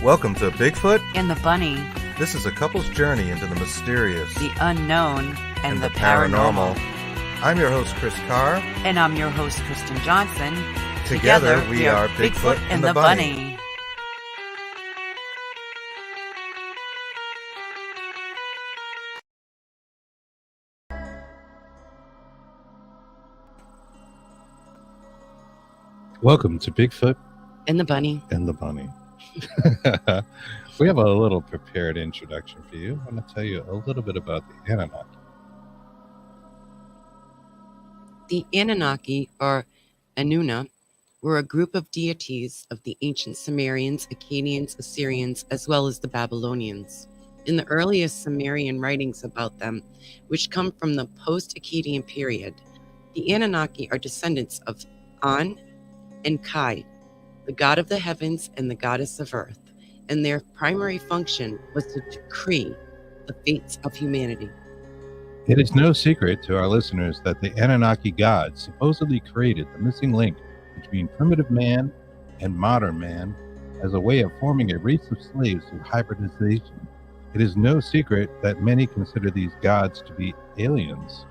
Welcome to Bigfoot and the Bunny. This is a couple's journey into the mysterious, the unknown, and the paranormal. I'm your host, Chris Carr. And I'm your host, Kristen Johnson. Together we are Bigfoot and the Bunny. Welcome to Bigfoot and the Bunny. And the Bunny. We have a little prepared introduction for you. I'm going to tell you a little bit about the Anunnaki. The Anunnaki, or Anuna, were a group of deities of the ancient Sumerians, Akkadians, Assyrians, as well as the Babylonians. In the earliest Sumerian writings about them, which come from the post-Akkadian period, the Anunnaki are descendants of An and Kai, the god of the heavens and the goddess of earth, and their primary function was to decree the fates of humanity. It is no secret to our listeners that the Anunnaki gods supposedly created the missing link between primitive man and modern man as a way of forming a race of slaves through hybridization. It is no secret that many consider these gods to be aliens.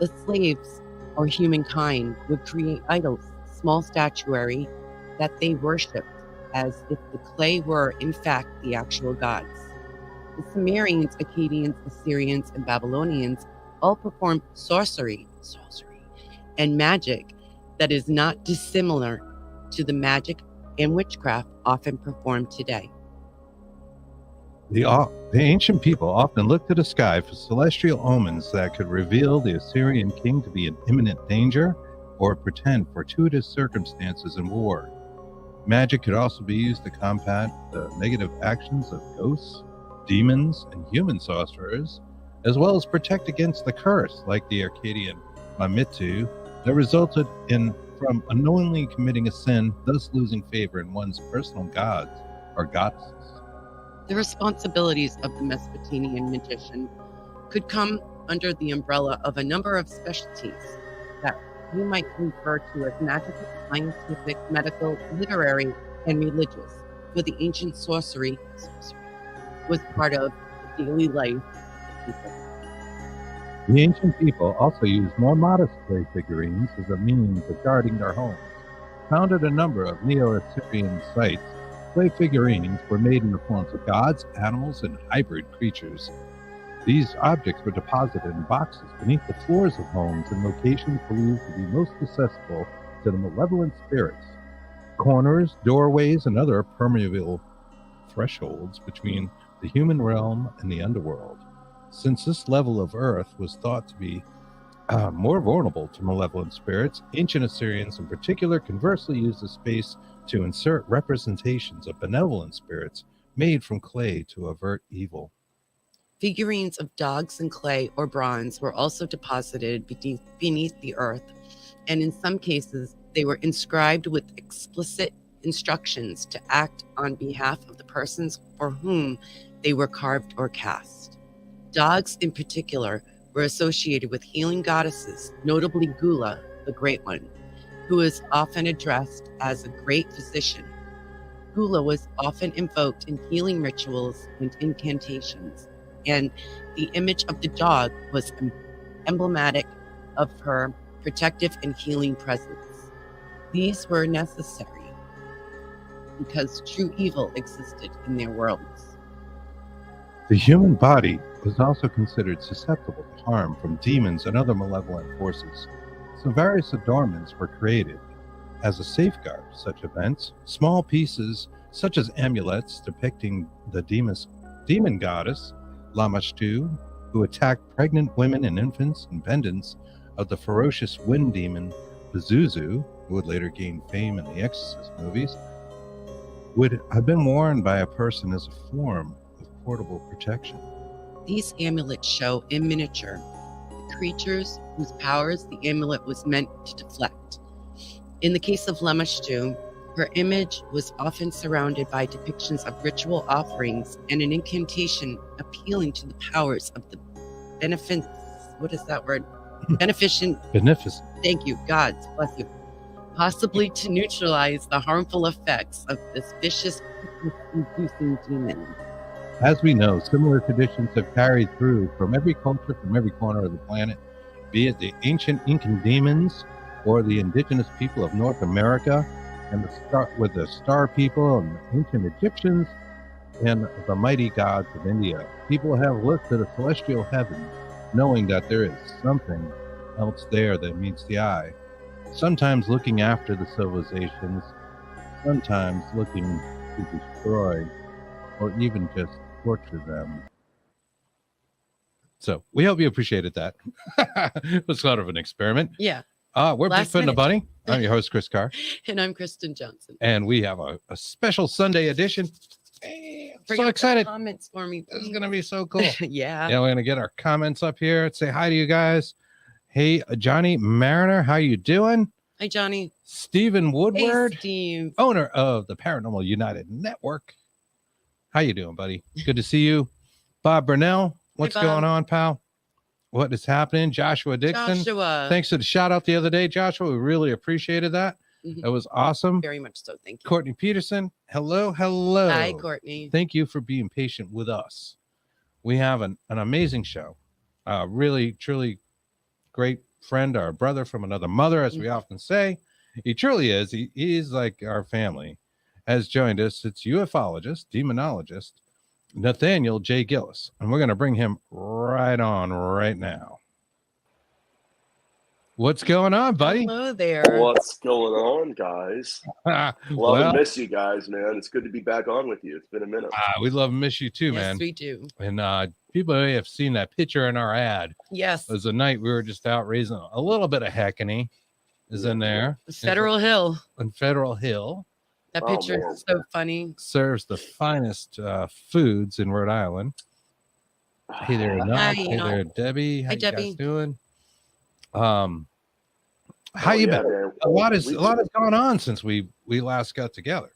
The slaves, or humankind, would create idols, small statuary, that they worshipped as if the clay were, in fact, the actual gods. The Sumerians, Akkadians, Assyrians, and Babylonians all performed sorcery, and magic that is not dissimilar to the magic and witchcraft often performed today. The ancient people often looked to the sky for celestial omens that could reveal the Assyrian king to be in imminent danger or portend fortuitous circumstances in war. Magic could also be used to combat the negative actions of ghosts, demons, and human sorcerers, as well as protect against the curse, like the Akkadian Mamitu, that resulted from unknowingly committing a sin, thus losing favor in one's personal gods or goddesses. The responsibilities of the Mesopotamian magician could come under the umbrella of a number of specialties that we might refer to as magical, scientific, medical, literary, and religious, for the ancient sorcery was part of the daily life of people. The ancient people also used more modest clay figurines as a means of guarding their homes. Found at a number of Neo-Assyrian sites, clay figurines were made in the forms of gods, animals, and hybrid creatures. These objects were deposited in boxes beneath the floors of homes in locations believed to be most accessible to the malevolent spirits. Corners, doorways, and other permeable thresholds between the human realm and the underworld. Since this level of earth was thought to be more vulnerable to malevolent spirits, ancient Assyrians in particular conversely used the space to insert representations of benevolent spirits made from clay to avert evil. Figurines of dogs in clay or bronze were also deposited beneath the earth, and in some cases they were inscribed with explicit instructions to act on behalf of the persons for whom they were carved or cast. Dogs in particular were associated with healing goddesses, notably Gula, the Great One, who is often addressed as a great physician. Gula was often invoked in healing rituals and incantations, and the image of the dog was emblematic of her protective and healing presence. These were necessary because true evil existed in their worlds. The human body was also considered susceptible to harm from demons and other malevolent forces, so various adornments were created as a safeguard to such events. Small pieces such as amulets depicting the demon goddess Lamashtu, who attacked pregnant women and infants, and pendants of the ferocious wind demon Pazuzu, who would later gain fame in the Exorcist movies, would have been worn by a person as a form of portable protection. These amulets show in miniature the creatures whose powers the amulet was meant to deflect. In the case of Lamashtu, her image was often surrounded by depictions of ritual offerings and an incantation appealing to the powers of the beneficent. Thank you, gods, bless you. possibly to neutralize the harmful effects of this vicious inducing demon. As we know, similar traditions have carried through from every culture, from every corner of the planet, be it the ancient Incan demons or the indigenous people of North America, and the star people and the ancient Egyptians and the mighty gods of India. People have looked to the celestial heavens, knowing that there is something else there that meets the eye. Sometimes looking after the civilizations, sometimes looking to destroy or even just torture them. So we hope you appreciated that. It was sort of an experiment. Yeah. We're Bigfoot and the Bunny. I'm your host, Chris Carr. And I'm Kristen Johnson. And we have a special Sunday edition. Hey, I'm so excited. Comments for me, please. This is going to be so cool. Yeah. Yeah, we're going to get our comments up here and say hi to you guys. Hey, Johnny Mariner, how you doing? Hi, Johnny. Stephen Woodward, hey, Steve. Owner of the Paranormal United Network. How you doing, buddy? Good to see you. Bob Burnell, what's going on, pal? What is happening? Joshua Dixon. Thanks for the shout out the other day, Joshua. We really appreciated that. Mm-hmm. That was awesome. Very much so. Thank you. Courtney Peterson. Hello. Hi, Courtney. Thank you for being patient with us. We have an amazing show. Really, truly great friend, our brother from another mother, as we often say. He truly is. He is like our family. Has joined us. It's ufologist, demonologist, Nathaniel J. Gillis. And we're going to bring him right on right now. What's going on, buddy? Hello there. What's going on, guys? Love and miss you guys, man. It's good to be back on with you. It's been a minute. We love and miss you too, man. Yes, we do. And people may have seen that picture in our ad. Yes. It was a night we were just out raising a little bit of heckany is in there. Federal Hill. On Federal Hill. That picture is so funny. Serves the finest foods in Rhode Island. Hey there, Enoch. Hey there, Debbie. How you guys doing? How you been? Man. A lot has gone on since we last got together.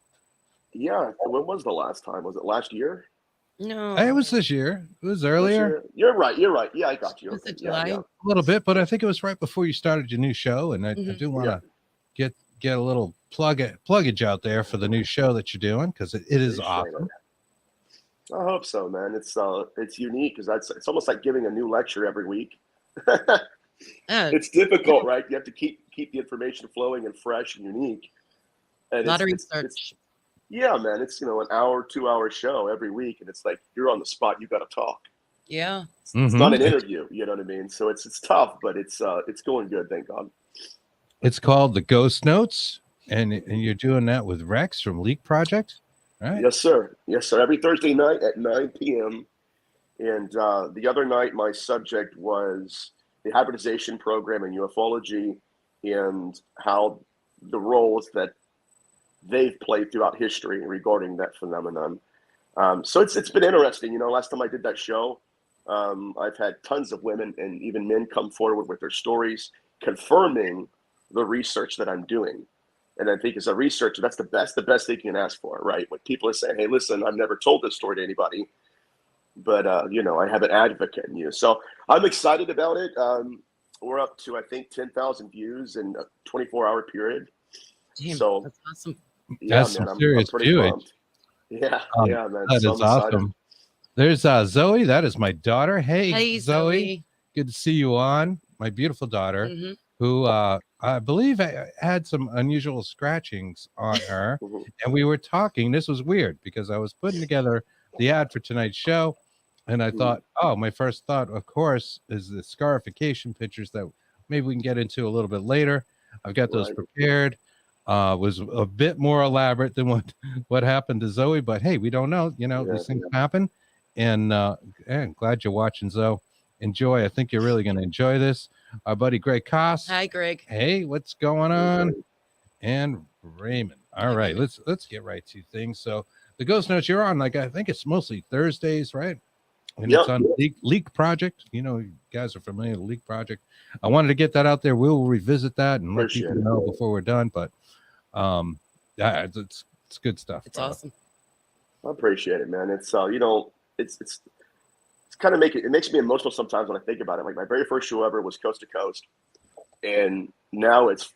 Yeah. When was the last time? Was it last year? No. It was this year. It was earlier. You're right. Yeah, I got you. Was it July? Yeah. A little bit, but I think it was right before you started your new show, and I do want to get a little pluggage out there for the new show that you're doing, because it is awesome. I hope so, man. It's unique because it's almost like giving a new lecture every week. It's difficult, right? You have to keep the information flowing and fresh and unique. And a lot of research. Yeah, man. It's an hour, 2-hour show every week, and it's like you're on the spot. You got to talk. Yeah. It's not an interview. You know what I mean? So it's tough, but it's going good. Thank God. It's called the Ghost Notes, and you're doing that with Rex from Leak Project, right? Yes, sir. Every Thursday night at 9 p.m. And the other night, my subject was the hybridization program in ufology and how the roles that they've played throughout history regarding that phenomenon. So it's been interesting. Last time I did that show, I've had tons of women and even men come forward with their stories confirming the research that I'm doing. And I think as a researcher, that's the best thing you can ask for, right? When people are saying, hey, listen, I've never told this story to anybody, but, I have an advocate in you. So I'm excited about it. We're up to, I think, 10,000 views in a 24-hour period. Damn, so that's awesome. Yeah, that's man, some serious viewing. Yeah, man. That is awesome. There's Zoe. That is my daughter. Hey, Zoe. Good to see you on. My beautiful daughter, who I believe had some unusual scratchings on her. And we were talking. This was weird because I was putting together the ad for tonight's show. And I thought, my first thought, of course, is the scarification pictures that maybe we can get into a little bit later. I've got those prepared. Was a bit more elaborate than what happened to Zoe, but hey, we don't know. These things happen. And glad you're watching, Zoe. Enjoy. I think you're really going to enjoy this. Our buddy Greg Koss. Hi, Greg. Hey, what's going on? And Raymond. All right, let's get right to things. So the Ghost Notes you're on, I think it's mostly Thursdays, right? And it's on Leak Project. You guys are familiar with Leak Project. I wanted to get that out there. We'll revisit that and let people know before we're done. But it's good stuff. It's awesome. I appreciate it, man. It's it's kind of makes me emotional sometimes when I think about it. Like my very first show ever was Coast to Coast, And now it's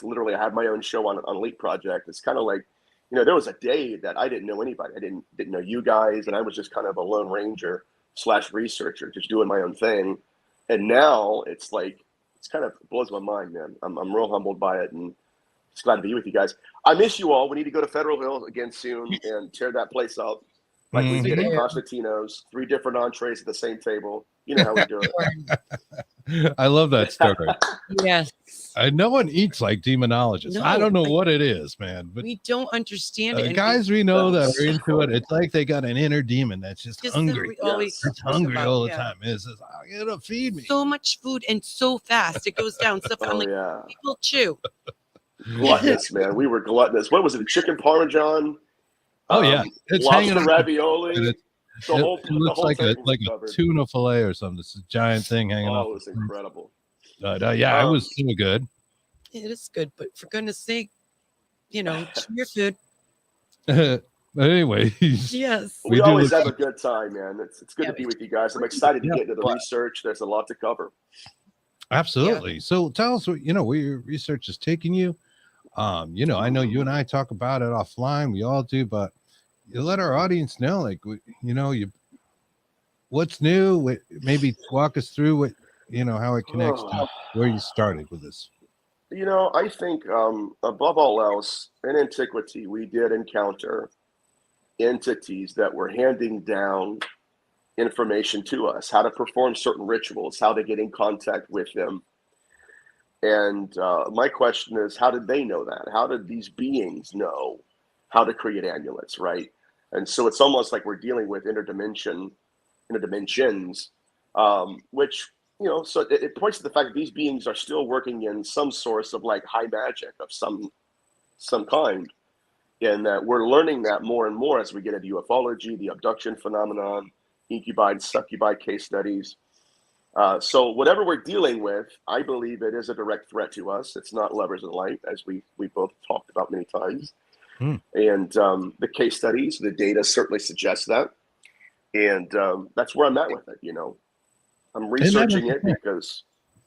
literally, I have my own show on Elite Project. It's kind of like, there was a day that I didn't know anybody. I didn't know you guys, and I was just kind of a lone ranger / researcher, just doing my own thing. And now it's like, it's kind of blows my mind, man. I'm real humbled by it, and just glad to be with you guys. I miss you all. We need to go to Federal Hill again soon and tear that place up like we did at Constantino's. 3 different entrees at the same table. You know how we do it. I love that story. Yes. No one eats like demonologists. No, I don't know what it is, man. But we don't understand it. Guys we know that are into it, it's like they got an inner demon that's just hungry. It's hungry all the time. It's just, you're gonna feed me. So much food and so fast. It goes down. Stuff I'm like, people chew. Gluttonous, man. We were gluttonous. What was it? Chicken parmesan? Oh, yeah. It's lobster ravioli. It looks like a tuna fillet or something. This giant thing hanging off. Oh, it was incredible. It was so good. It is good, but for goodness sake, chew your food. But anyways, yes, we always have a good time, man. It's good to be with you guys. I'm excited to get into the research. There's a lot to cover. Absolutely. So tell us where your research is taking you. I know you and I talk about it offline. We all do, but you let our audience know, like, what's new. Maybe walk us through what how it connects to where you started with this. I think above all else, in antiquity, we did encounter entities that were handing down information to us, how to perform certain rituals, how to get in contact with them. And my question is, how did they know that? How did these beings know how to create amulets, right? And so it's almost like we're dealing with interdimensions, which, so it points to the fact that these beings are still working in some source of like high magic of some kind. And that we're learning that more and more as we get into ufology, the abduction phenomenon, incubi and succubi case studies. So whatever we're dealing with, I believe it is a direct threat to us. It's not lovers of light, as we both talked about many times. And the case studies, the data certainly suggests that. And that's where I'm at with it, I'm researching it because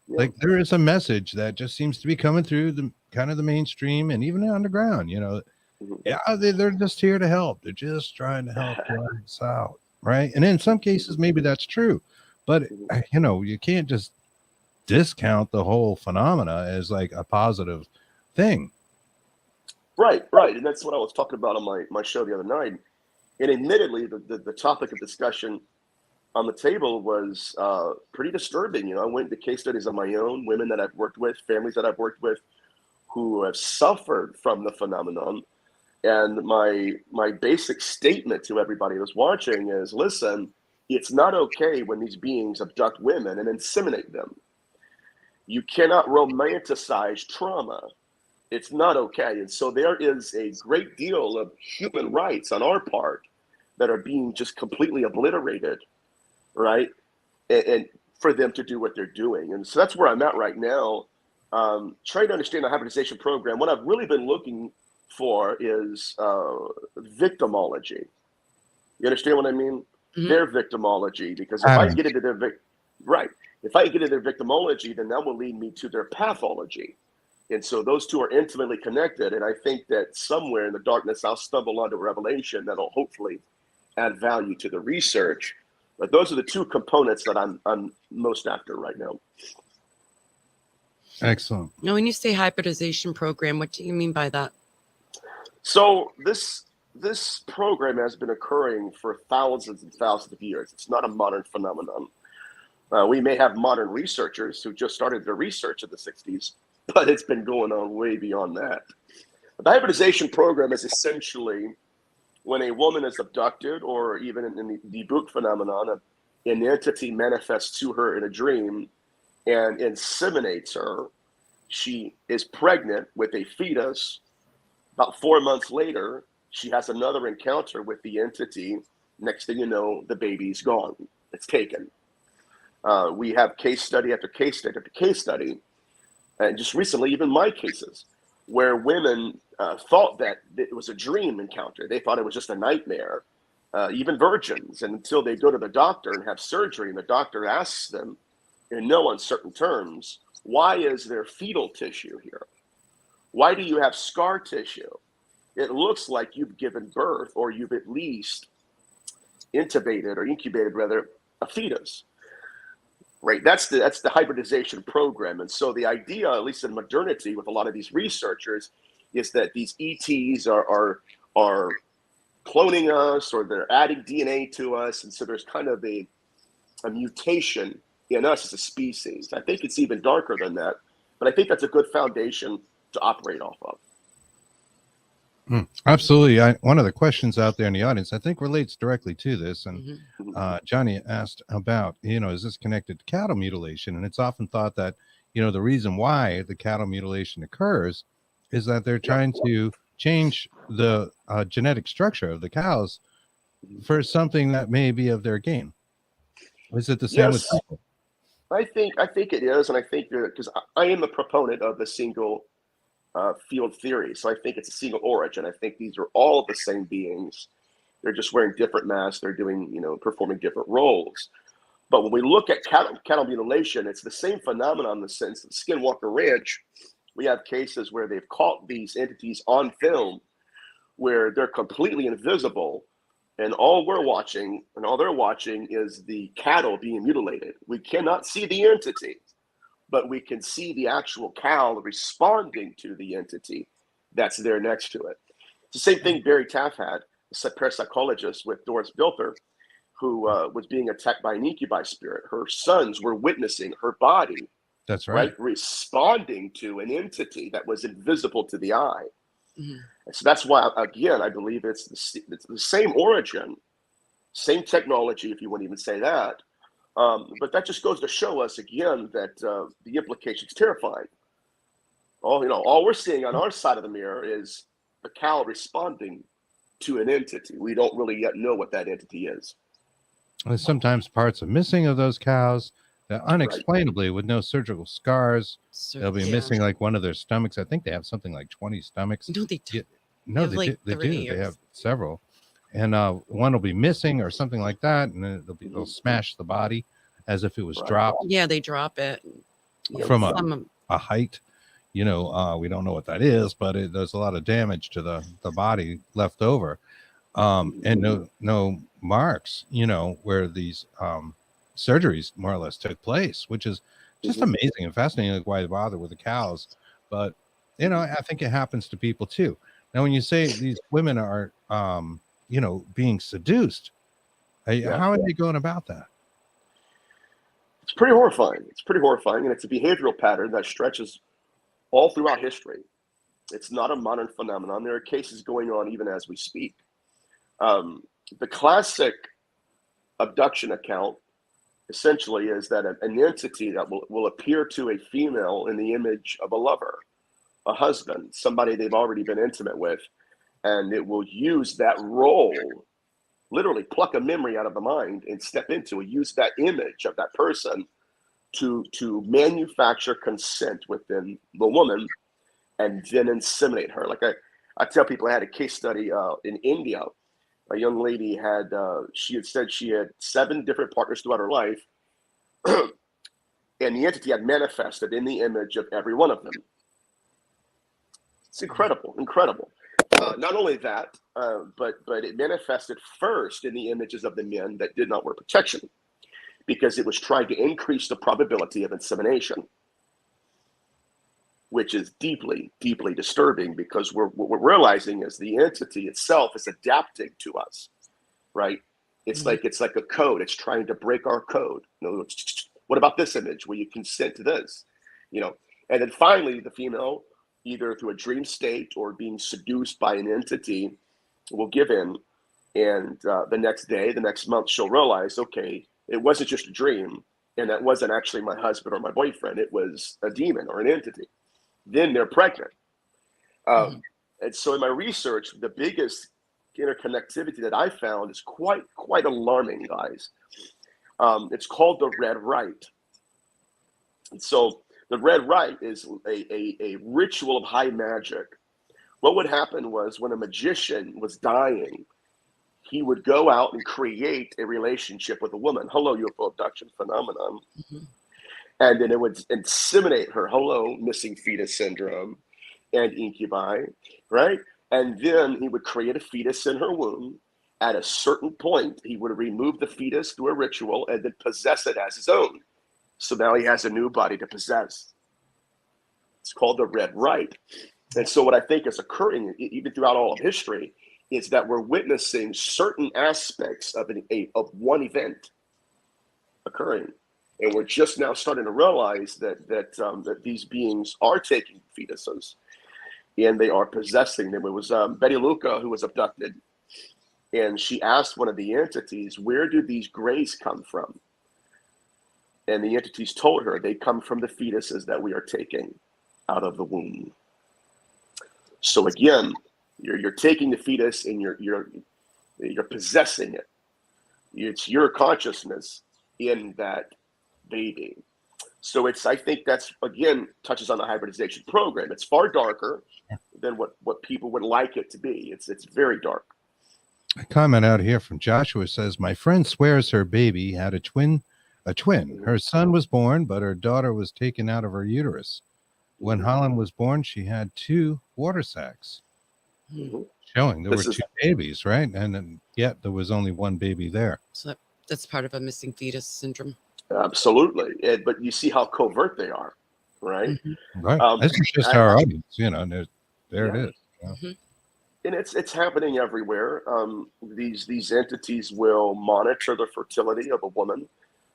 there is a message that just seems to be coming through the kind of the mainstream and even underground, they're just here to help. They're just trying to help us out. Right. And in some cases, maybe that's true, but you can't just discount the whole phenomena as like a positive thing. Right. And that's what I was talking about on my show the other night. And admittedly, the topic of discussion on the table was pretty disturbing. I went to case studies of my own, women that I've worked with, families that I've worked with who have suffered from the phenomenon. And my basic statement to everybody who's watching is, listen, it's not okay when these beings abduct women and inseminate them. You cannot romanticize trauma. It's not okay. And so there is a great deal of human rights on our part that are being just completely obliterated, right? And for them to do what they're doing. And so that's where I'm at right now, trying to understand the hybridization program. What I've really been looking for is victimology. You understand what I mean? Mm-hmm. Their victimology, because if I get into their victimology, then that will lead me to their pathology. And so those two are intimately connected. And I think that somewhere in the darkness, I'll stumble onto a revelation that'll hopefully add value to the research. But those are the two components that I'm most after right now. Excellent. Now, when you say hybridization program, what do you mean by that? So this program has been occurring for thousands and thousands of years. It's not a modern phenomenon. We may have modern researchers who just started their research in the 60s, but it's been going on way beyond that. The hybridization program is essentially when a woman is abducted, or even in the book phenomenon, an entity manifests to her in a dream and inseminates her. She is pregnant with a fetus. About 4 months later, she has another encounter with the entity. Next thing you know, the baby's gone. It's taken. We have case study after case study after case study. And just recently, even my cases, where women thought that it was a dream encounter. They thought it was just a nightmare, even virgins. And until they go to the doctor and have surgery, and the doctor asks them in no uncertain terms, Why is there fetal tissue here? Why do you have scar tissue? It looks like you've given birth, or you've at least incubated a fetus, right? That's the hybridization program. And so the idea, at least in modernity, with a lot of these researchers, is that these ETs are cloning us, or they're adding DNA to us, and so there's kind of a mutation in us as a species. I think it's even darker than that, but I think that's a good foundation to operate off of. Absolutely. One of the questions out there in the audience, I think, relates directly to this. And Johnny asked about, is this connected to cattle mutilation? And it's often thought that, the reason why the cattle mutilation occurs is that they're trying to change the genetic structure of the cows for something that may be of their gain. Is it the same with people? I think it is. And I think because I am a proponent of the single field theory. So I think it's a single origin. I think these are all the same beings. They're just wearing different masks. They're doing, performing different roles. But when we look at cattle mutilation, it's the same phenomenon in the sense that Skinwalker Ranch, we have cases where they've caught these entities on film where they're completely invisible, and all we're watching and all they're watching is the cattle being mutilated. We cannot see the entity, but we can see the actual cow responding to the entity that's there next to it. It's the same thing Barry Taff had, a parapsychologist with Doris Bilther, who was being attacked by an incubi spirit. Her sons were witnessing her body. That's right. Responding to an entity that was invisible to the eye. Mm-hmm. And so that's why, again, I believe it's the same origin, same technology, if you wouldn't even say that. But that just goes to show us again that the implication's terrifying. All we're seeing on our side of the mirror is the cow responding to an entity. We don't really yet know what that entity is. And sometimes parts are missing of those cows that unexplainably, with no surgical scars. They'll be missing like one of their stomachs. I think they have something like 20 stomachs. No, they do. They do. They have several. And one will be missing or something like that, and then they'll smash the body as if it was dropped. Yeah, they drop it from a height. We don't know what that is, but there's a lot of damage to the body left over, and no marks. Where these surgeries more or less took place, which is just amazing and fascinating. Like, why bother with the cows? But I think it happens to people too. Now, when you say these women are being seduced, how are they going about that? It's pretty horrifying. And it's a behavioral pattern that stretches all throughout history. It's not a modern phenomenon. There are cases going on even as we speak. The classic abduction account essentially is that an entity that will appear to a female in the image of a lover, a husband, somebody they've already been intimate with, and it will use that role, literally pluck a memory out of the mind and step into it, use that image of that person to manufacture consent within the woman and then inseminate her. Like I tell people, I had a case study in India. A young lady she had said she had 7 different partners throughout her life, and the entity had manifested in the image of every one of them. It's incredible. Not only that, but it manifested first in the images of the men that did not wear protection, because it was trying to increase the probability of insemination, which is deeply, deeply disturbing, because what we're realizing is the entity itself is adapting to us, right? It's like a code. It's trying to break our code. What about this image? Will you consent to this? And then finally, the female, either through a dream state or being seduced by an entity, will give in. And the next day, the next month, she'll realize, okay, it wasn't just a dream, and that wasn't actually my husband or my boyfriend. It was a demon or an entity. Then they're pregnant. And so in my research, the biggest interconnectivity that I found is quite alarming, guys. It's called the Red Rite. And so the Red Rite is a ritual of high magic. What would happen was, when a magician was dying, he would go out and create a relationship with a woman. Hello, UFO abduction phenomenon. And then it would inseminate her. Hello, missing fetus syndrome and incubi, right? And then he would create a fetus in her womb. At a certain point, he would remove the fetus through a ritual and then possess it as his own. So now he has a new body to possess. It's called the Red Rite. And so what I think is occurring, even throughout all of history, is that we're witnessing certain aspects of one event occurring. And we're just now starting to realize that these beings are taking fetuses and they are possessing them. It was Betty Luca who was abducted. And she asked one of the entities, where do these grays come from? And the entities told her they come from the fetuses that we are taking out of the womb. So again, you're taking the fetus and you're possessing it. It's your consciousness in that baby. So I think that's, again, touches on the hybridization program. It's far darker than what people would like it to be. It's very dark. A comment out here from Joshua says, my friend swears her baby had a twin. Her son was born, but her daughter was taken out of her uterus. When Holland was born, she had 2 water sacs, showing there were 2 babies, right? And yet there was only 1 baby there. So that's part of a missing fetus syndrome. Absolutely. But you see how covert they are, right? Right. This is just our audience, there it is. And it's happening everywhere. These entities will monitor the fertility of a woman.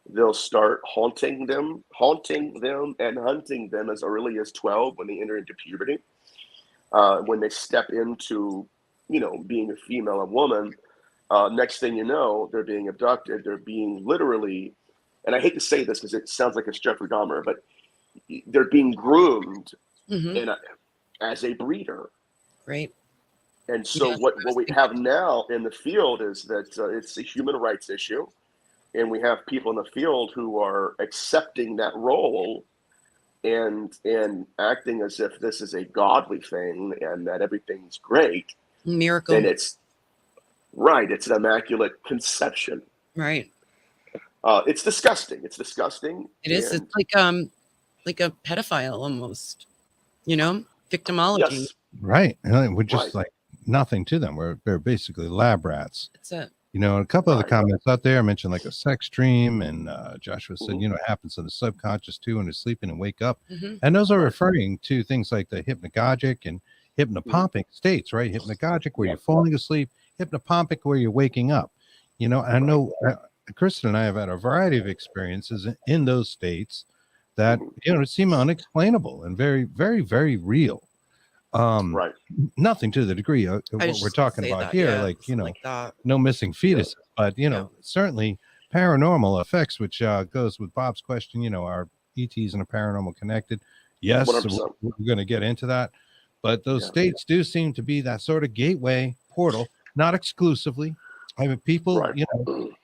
They'll start haunting them and hunting them as early as 12 when they enter into puberty. When they step into, being a female and woman, next thing you know, they're being abducted. They're being literally, and I hate to say this because it sounds like it's Jeffrey Dahmer, but they're being groomed as a breeder. Right. And so what we have now in the field is that it's a human rights issue. And we have people in the field who are accepting that role and acting as if this is a godly thing and that everything's great. Miracle. And it's an immaculate conception. Right. It's disgusting. It's disgusting. It is. It's like a pedophile almost, victimology. Yes. Right. And we're just like nothing to them. They're basically lab rats. That's it. A couple of the comments out there mentioned like a sex dream, and Joshua said, it happens in the subconscious too when they're sleeping and wake up. And those are referring to things like the hypnagogic and hypnopompic states, right? Hypnagogic where you're falling asleep, hypnopompic where you're waking up. I know Kristen and I have had a variety of experiences in those states that, seem unexplainable and very, very, very real. Nothing to the degree of what we're talking about here, no missing fetuses, but certainly paranormal effects, which goes with Bob's question. Are ETs and a paranormal connected? Yes, so we're going to get into that, but those states do seem to be that sort of gateway portal, not exclusively. I mean, people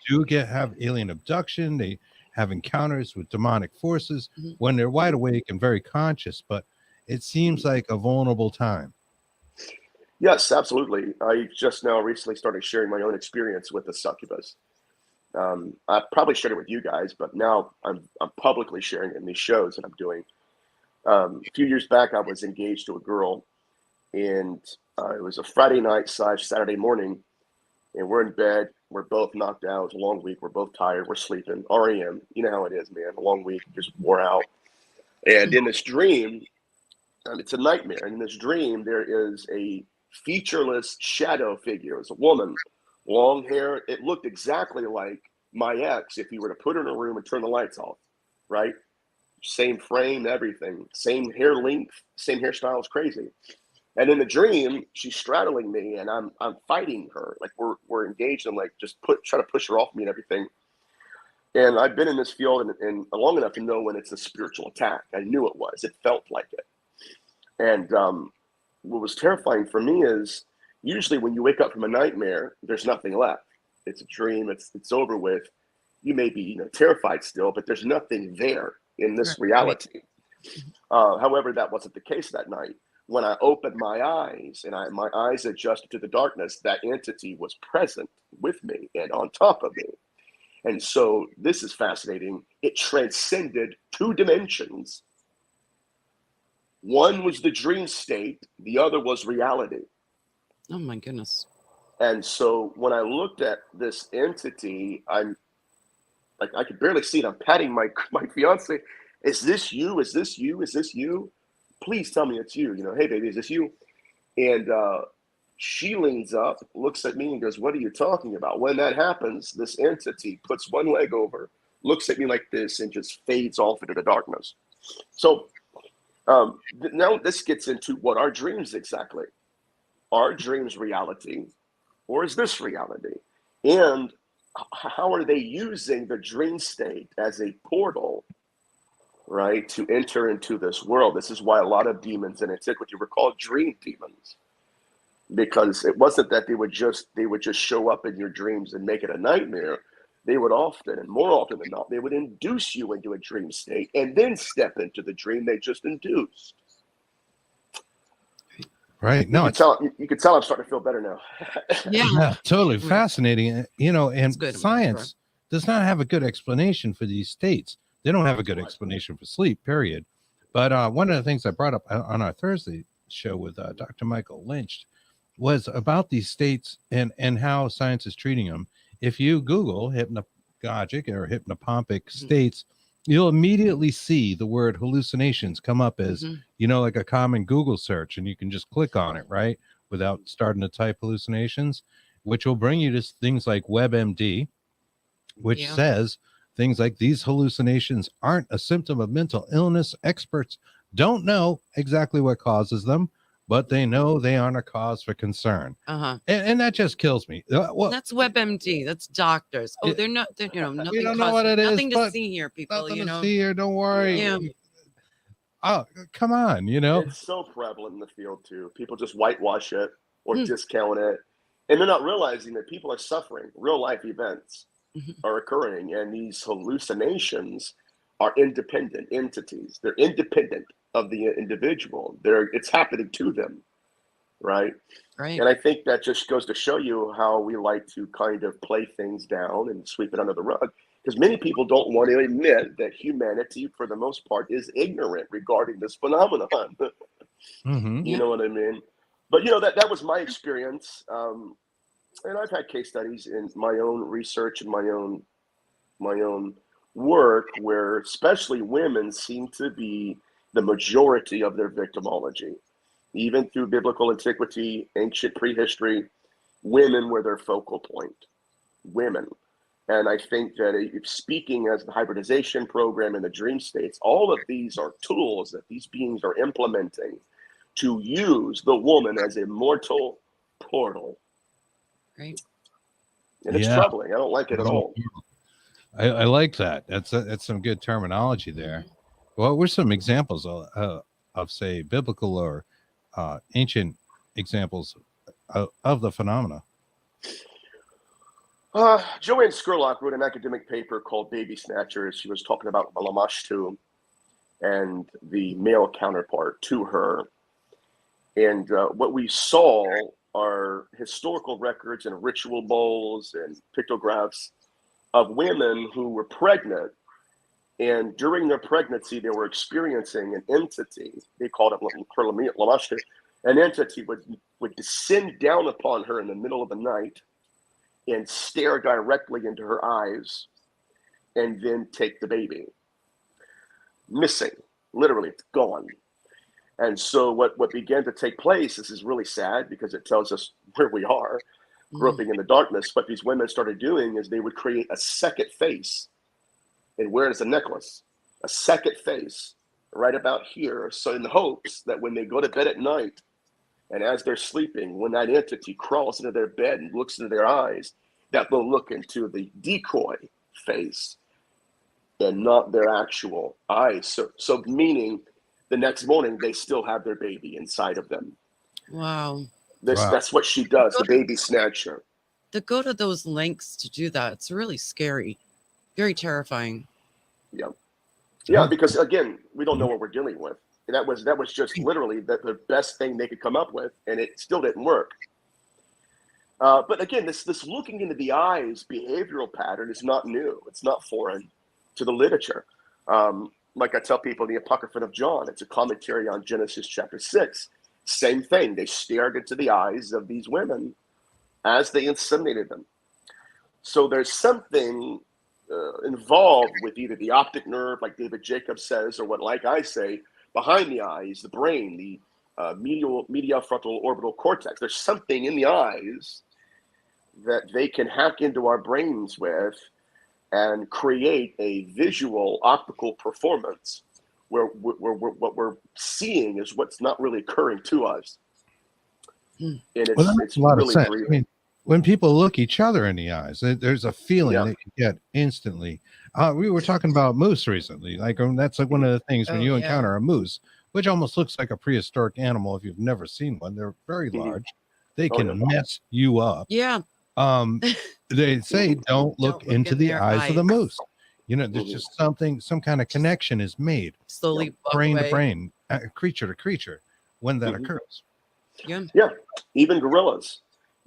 do have alien abduction, they have encounters with demonic forces when they're wide awake and very conscious, but it seems like a vulnerable time. Yes, absolutely. I just now recently started sharing my own experience with the succubus. I probably shared it with you guys, but now I'm publicly sharing it in these shows that I'm doing. A few years back, I was engaged to a girl, and it was a Friday night / Saturday morning, and we're in bed. We're both knocked out. It was a long week. We're both tired. We're sleeping. REM. You know how it is, man. A long week, just wore out. And in this dream, it's a nightmare. And in this dream, there is a featureless shadow figure. It was a woman, long hair. It looked exactly like my ex if you were to put her in a room and turn the lights off, right? Same frame, everything. Same hair length, same hairstyle. It's crazy. And in the dream, she's straddling me, and I'm fighting her. Like we're engaged and like just try to push her off me and everything. And I've been in this field and long enough to know when it's a spiritual attack. I knew it was. It felt like it. And what was terrifying for me is usually when you wake up from a nightmare, there's nothing left. It's a dream. It's over with. You may be terrified still, but there's nothing there in this reality. However, that wasn't the case that night. When I opened my eyes and my eyes adjusted to the darkness, that entity was present with me and on top of me. And so this is fascinating. It transcended 2 dimensions. One was the dream state, the other was reality. Oh my goodness. And so when I looked at this entity, I'm like, I could barely see it. I'm patting my fiance. Is this you? Is this you? Is this you? Please tell me it's you. You know, hey baby, is this you? And she leans up, looks at me and goes, what are you talking about? When that happens, this entity puts one leg over, looks at me like this, and just fades off into the darkness. So now this gets into what are dreams exactly. Are dreams reality, or is this reality? And how are they using the dream state as a portal, right, to enter into this world? This is why a lot of demons in antiquity were called dream demons, because it wasn't that they would just show up in your dreams and make it a nightmare. They would often, and more often than not, they would induce you into a dream state and then step into the dream they just induced. Right. No, you can tell I'm starting to feel better now. Yeah, totally fascinating. You know, and science does not have a good explanation for these states. They don't have a good explanation for sleep, period. But one of the things I brought up on our Thursday show with Dr. Michael Lynch was about these states and how science is treating them. If you Google hypnagogic or hypnopompic states, you'll immediately see the word hallucinations come up as, you know, like a common Google search, and you can just click on it, right, without starting to type hallucinations, which will bring you to things like WebMD, which says things like these hallucinations aren't a symptom of mental illness. Experts don't know exactly what causes them, but they know they aren't a cause for concern. And that just kills me. Well, that's WebMD. That's doctors. Oh, they're nothing we don't know what it is. Nothing to see here, people. Nothing to see here. Don't worry. Yeah. Oh, come on. You know, it's so prevalent in the field too. People just whitewash it or discount it, and they're not realizing that people are suffering. Real life events are occurring, and these hallucinations are independent entities. They're independent of the individual. It's happening to them, right? Right. And I think that just goes to show you how we like to kind of play things down and sweep it under the rug, because many people don't want to admit that humanity, for the most part, is ignorant regarding this phenomenon. You know what I mean? But you know, that was my experience, and I've had case studies in my own research and my own work where especially women seem to be the majority of their victimology. Even through biblical antiquity, ancient prehistory, women were their focal point. Women. And I think that speaking as the hybridization program and the dream states, all of these are tools that these beings are implementing to use the woman as a mortal portal. Right. And it's troubling. I don't like it at all. I like that. That's some good terminology there. What were some examples of say, biblical or ancient examples of the phenomena? Joanne Scurlock wrote an academic paper called Baby Snatchers. She was talking about Lamashtu and the male counterpart to her. And what we saw are historical records and ritual bowls and pictographs of women who were pregnant. And during their pregnancy, they were experiencing an entity. They called it Lamashtu. An entity would descend down upon her in the middle of the night and stare directly into her eyes and then take the baby. Missing. Literally, it's gone. And so what began to take place, this is really sad because it tells us where we are, groping in the darkness. What these women started doing is they would create a second face and wear it as a necklace, a second face right about here. So in the hopes that when they go to bed at night and as they're sleeping, when that entity crawls into their bed and looks into their eyes, that they'll look into the decoy face and not their actual eyes. So meaning the next morning, they still have their baby inside of them. Wow. That's what she does, the baby snatcher. To go to those lengths to do that, it's really scary. Very terrifying. Yeah, because again, we don't know what we're dealing with. And that was just literally the best thing they could come up with, and it still didn't work. But again, this looking into the eyes behavioral pattern is not new. It's not foreign to the literature. Like I tell people, the Apocrypha of John, it's a commentary on Genesis chapter 6. Same thing. They stared into the eyes of these women as they inseminated them. So there's something involved with either the optic nerve, like David Jacobs says, or what, like I say, behind the eyes, the brain, the medial frontal orbital cortex. There's something in the eyes that they can hack into our brains with and create a visual optical performance where what we're seeing is what's not really occurring to us. And it's a lot really of sense. breathing. I mean, when people look each other in the eyes, there's a feeling that you get instantly. We were talking about moose recently. That's like one of the things when you encounter a moose, which almost looks like a prehistoric animal if you've never seen one. They're very large. They can mess you up. Yeah. They say don't look into the eyes of the moose. There's just some kind of connection is made. Slowly brain to brain, creature to creature when that occurs. Yeah. Even gorillas.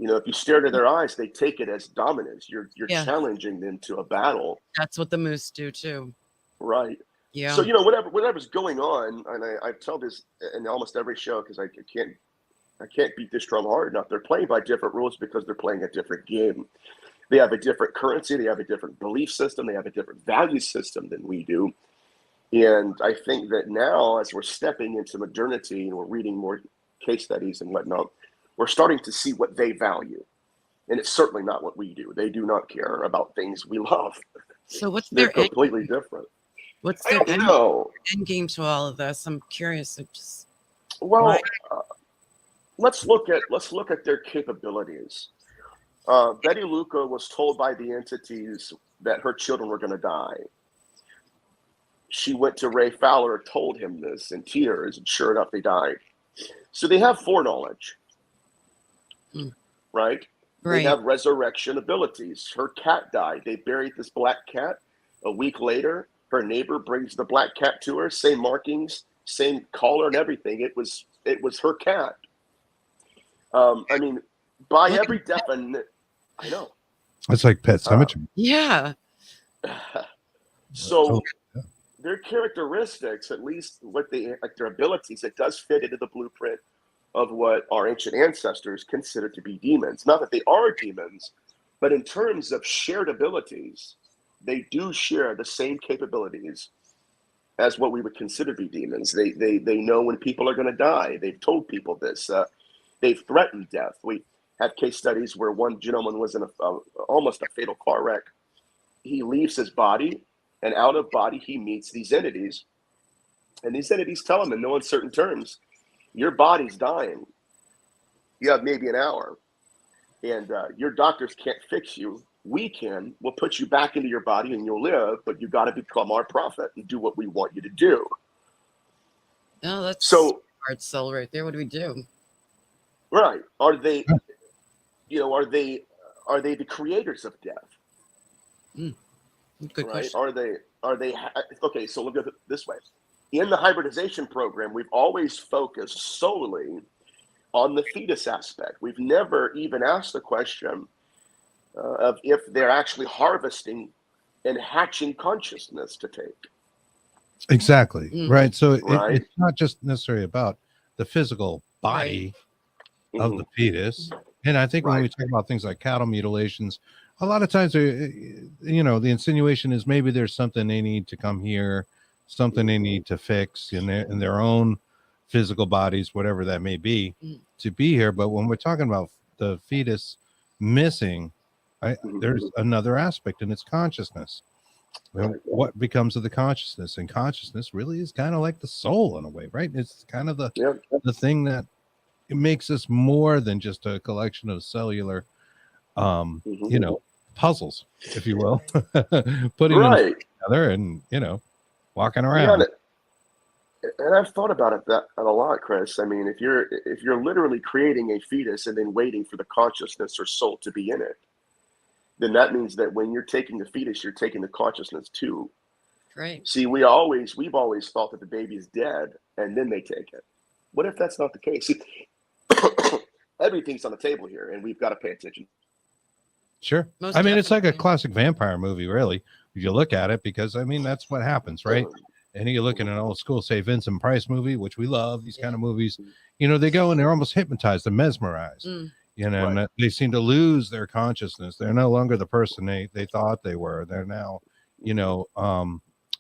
If you stare into their eyes, they take it as dominance. You're challenging them to a battle. That's what the moose do too. Right. Yeah. So whatever's going on, and I tell this in almost every show because I can't beat this drum hard enough. They're playing by different rules because they're playing a different game. They have a different currency. They have a different belief system. They have a different value system than we do. And I think that now, as we're stepping into modernity and we're reading more case studies and whatnot, we're starting to see what they value. And it's certainly not what we do. They do not care about things we love. So what's They're their completely different. What's their end game to all of this? I'm curious. Let's look at their capabilities. Betty Luca was told by the entities that her children were going to die. She went to Ray Fowler, told him this in tears, and sure enough, they died. So they have foreknowledge, right? They have resurrection abilities. Her cat died. They buried this black cat. A week later, her neighbor brings the black cat to her, same markings, same collar and everything. It was her cat. I mean, by every definition, I know. It's like Pet Cemetery. Yeah. So their characteristics, at least what they like, their abilities, it does fit into the blueprint of what our ancient ancestors considered to be demons. Not that they are demons, but in terms of shared abilities, they do share the same capabilities as what we would consider to be demons. They know when people are going to die. They've told people this. They've threatened death. We have case studies where one gentleman was in almost a fatal car wreck. He leaves his body, and out of body, he meets these entities. And these entities tell him in no uncertain terms, your body's dying. You have maybe an hour. And your doctors can't fix you. We can. We'll put you back into your body and you'll live, but you got to become our prophet and do what we want you to do. No, that's so hard sell right there. What do we do? Right. Are they, are they the creators of death? Good question. Are they, okay, so look at it this way. In the hybridization program, we've always focused solely on the fetus aspect. We've never even asked the question of if they're actually harvesting and hatching consciousness to take. Exactly. Right. So it's not just necessarily about the physical body of the fetus. And I think when we talk about things like cattle mutilations, a lot of times, the insinuation is maybe there's something they need to come here, something they need to fix in their own physical bodies, whatever that may be, to be here. But when we're talking about the fetus missing, there's another aspect, and it's consciousness. What becomes of the consciousness? And consciousness really is kind of like the soul in a way, right? It's kind of the thing that it makes us more than just a collection of cellular, puzzles, if you will, putting them together and walking around. And I've thought about it that a lot, Chris. I mean, if you're literally creating a fetus and then waiting for the consciousness or soul to be in it, then that means that when you're taking the fetus, you're taking the consciousness too. Right. See, we've always thought that the baby is dead and then they take it. What if that's not the case? See, everything's on the table here, and we've got to pay attention. Sure. Most I mean, it's like a definitely. classic vampire movie, really, if you look at it, because I mean, that's what happens, right? And you look at an old school, say, Vincent Price movie, which we love, these kind of movies, you know, they go and they're almost hypnotized and mesmerized, you know, and they seem to lose their consciousness. They're no longer the person they thought they were. They're now, you know,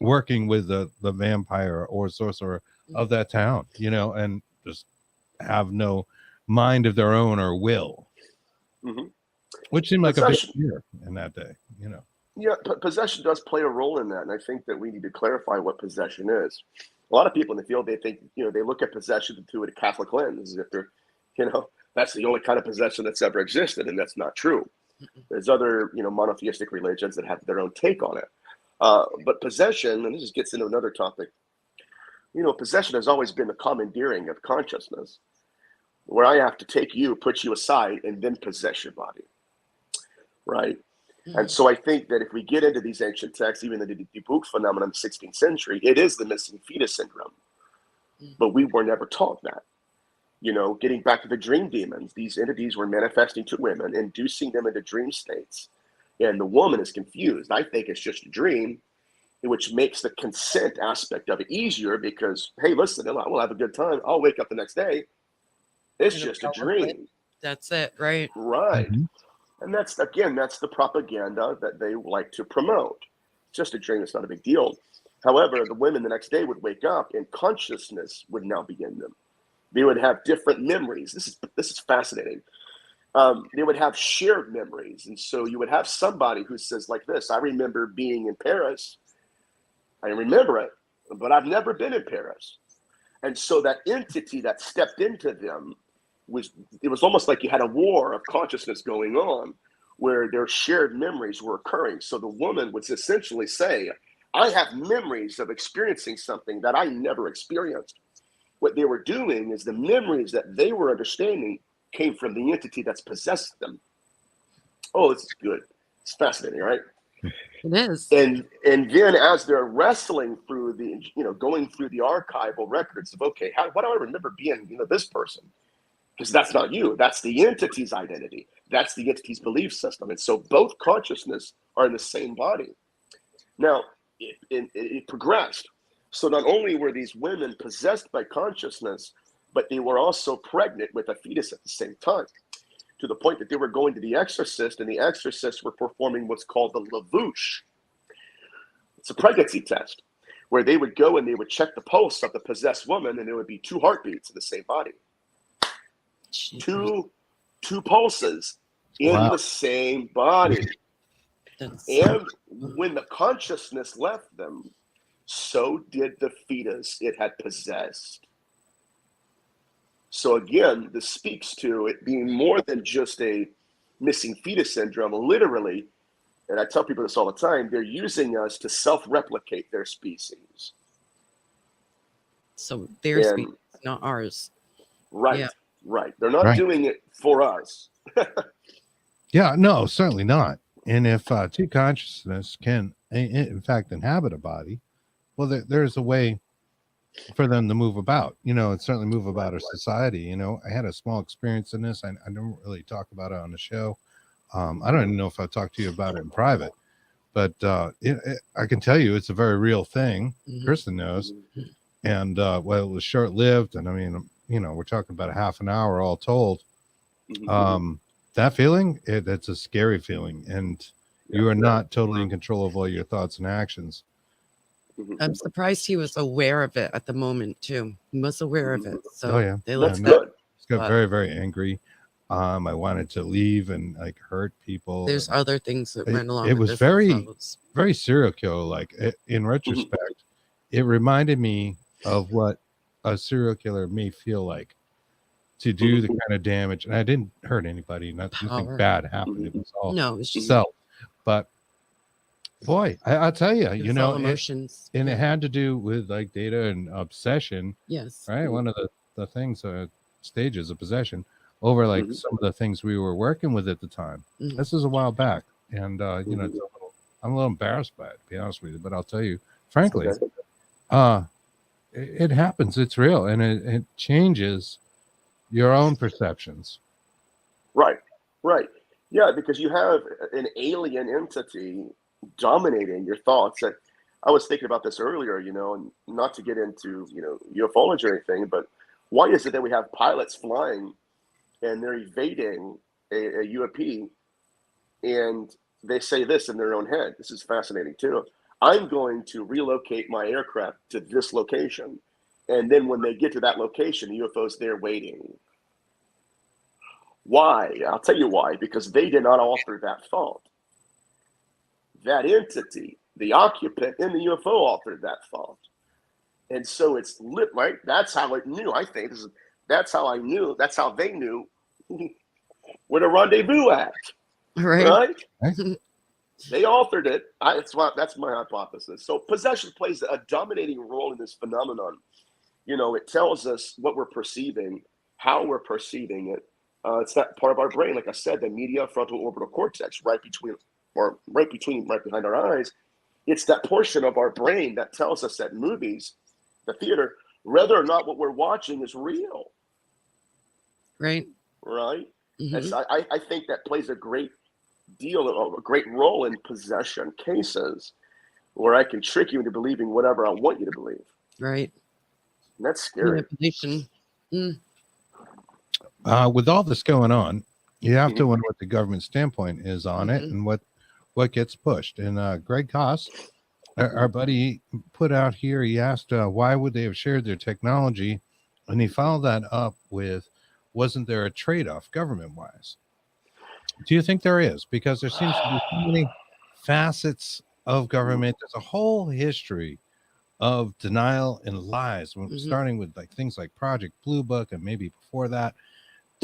working with the vampire or sorcerer of that town, you know, and just have no mind of their own or will, which seemed like a big fear in that day, you know. Yeah, possession does play a role in that, and I think that we need to clarify what possession is. A lot of people in the field, they think, you know, they look at possession through a Catholic lens, as if they're, you know, that's the only kind of possession that's ever existed, and that's not true. There's other, you know, monotheistic religions that have their own take on it. But possession, and this just gets into another topic, you know, possession has always been the commandeering of consciousness, where I have to take you, put you aside, and then possess your body, right? And so I think that if we get into these ancient texts, even the book phenomenon in the 16th century, it is the missing fetus syndrome. But we were never taught that. You know, getting back to the dream demons, these entities were manifesting to women, inducing them into dream states. And the woman is confused. I think it's just a dream, which makes the consent aspect of it easier because, hey, listen, we'll have a good time. I'll wake up the next day. It's just a dream. That's it, right? Right. And that's the propaganda that they like to promote. It's just a dream. It's not a big deal. However, the women the next day would wake up and consciousness would now begin them. They would have different memories. This is fascinating. They would have shared memories. And so you would have somebody who says like this, I remember being in Paris. I remember it, but I've never been in Paris. And so that entity that stepped into them it was almost like you had a war of consciousness going on where their shared memories were occurring. So the woman would essentially say, I have memories of experiencing something that I never experienced. What they were doing is the memories that they were understanding came from the entity that's possessed them. Oh, this is good. It's fascinating, right? It is. And then as they're wrestling through going through the archival records of, okay, what do I remember being, this person? Because that's not you. That's the entity's identity. That's the entity's belief system. And so both consciousness are in the same body. Now, it progressed. So not only were these women possessed by consciousness, but they were also pregnant with a fetus at the same time, to the point that they were going to the exorcist, and the exorcists were performing what's called the lavouche. It's a pregnancy test where they would go and they would check the pulse of the possessed woman, and there would be two heartbeats in the same body. Two pulses in the same body. And when the consciousness left them, so did the fetus it had possessed. So again, this speaks to it being more than just a missing fetus syndrome. Literally, and I tell people this all the time, they're using us to self-replicate their species. So their species, not ours. Right. Yeah. Right. They're not doing it for us. Yeah, no, certainly not. And if two consciousness can, in fact, inhabit a body, well, there's a way for them to move about, and certainly move about our society. I had a small experience in this. I don't really talk about it on the show. I don't even know if I talked to you about it in private, but I can tell you it's a very real thing. Kristen knows. And well, it was short-lived. And I mean, we're talking about a half an hour all told. That feeling, it's a scary feeling. And you are not totally in control of all your thoughts and actions. I'm surprised he was aware of it at the moment too. He was aware of it. So that's good. He got very, very angry. I wanted to leave and hurt people. There's other things that went along. It was very, very serial killer. Like in retrospect, it reminded me of what a serial killer may feel like to do the kind of damage. And I didn't hurt anybody. Nothing bad happened. It was all no, it's just self. But boy, I'll tell you, emotions. And it had to do with data and obsession. Yes. Right. One of the things, stages of possession over some of the things we were working with at the time. This is a while back. And, I'm a little embarrassed by it, to be honest with you, but I'll tell you, frankly, it happens. It's real. And it changes your own perceptions. Right, right. Yeah, because you have an alien entity dominating your thoughts. And I was thinking about this earlier, and not to get into, ufology or anything, but why is it that we have pilots flying and they're evading a UAP and they say this in their own head? This is fascinating too. I'm going to relocate my aircraft to this location. And then when they get to that location, the UFO's there waiting. Why? I'll tell you why. Because they did not author that thought. That entity, the occupant in the UFO, authored that thought. And so it's lit, right? That's how it knew, I think. That's how I knew. That's how they knew where to rendezvous at. Right? They authored it. That's my hypothesis. So possession plays a dominating role in this phenomenon. It tells us what we're perceiving, how we're perceiving it. It's that part of our brain, like I said, the media frontal orbital cortex, right behind our eyes. It's that portion of our brain that tells us that movies, the theater, whether or not what we're watching is real. Right. Mm-hmm. I think that plays a great role in possession cases where I can trick you into believing whatever I want you to believe. Right. And that's scary. Manipulation. With all this going on, you have to wonder what the government standpoint is on it and what gets pushed. And Greg Koss, our buddy, put out here, he asked why would they have shared their technology, and he followed that up with, wasn't there a trade-off government-wise? Do you think there is? Because there seems to be so many facets of government. There's a whole history of denial and lies, starting with like things like Project Blue Book and maybe before that,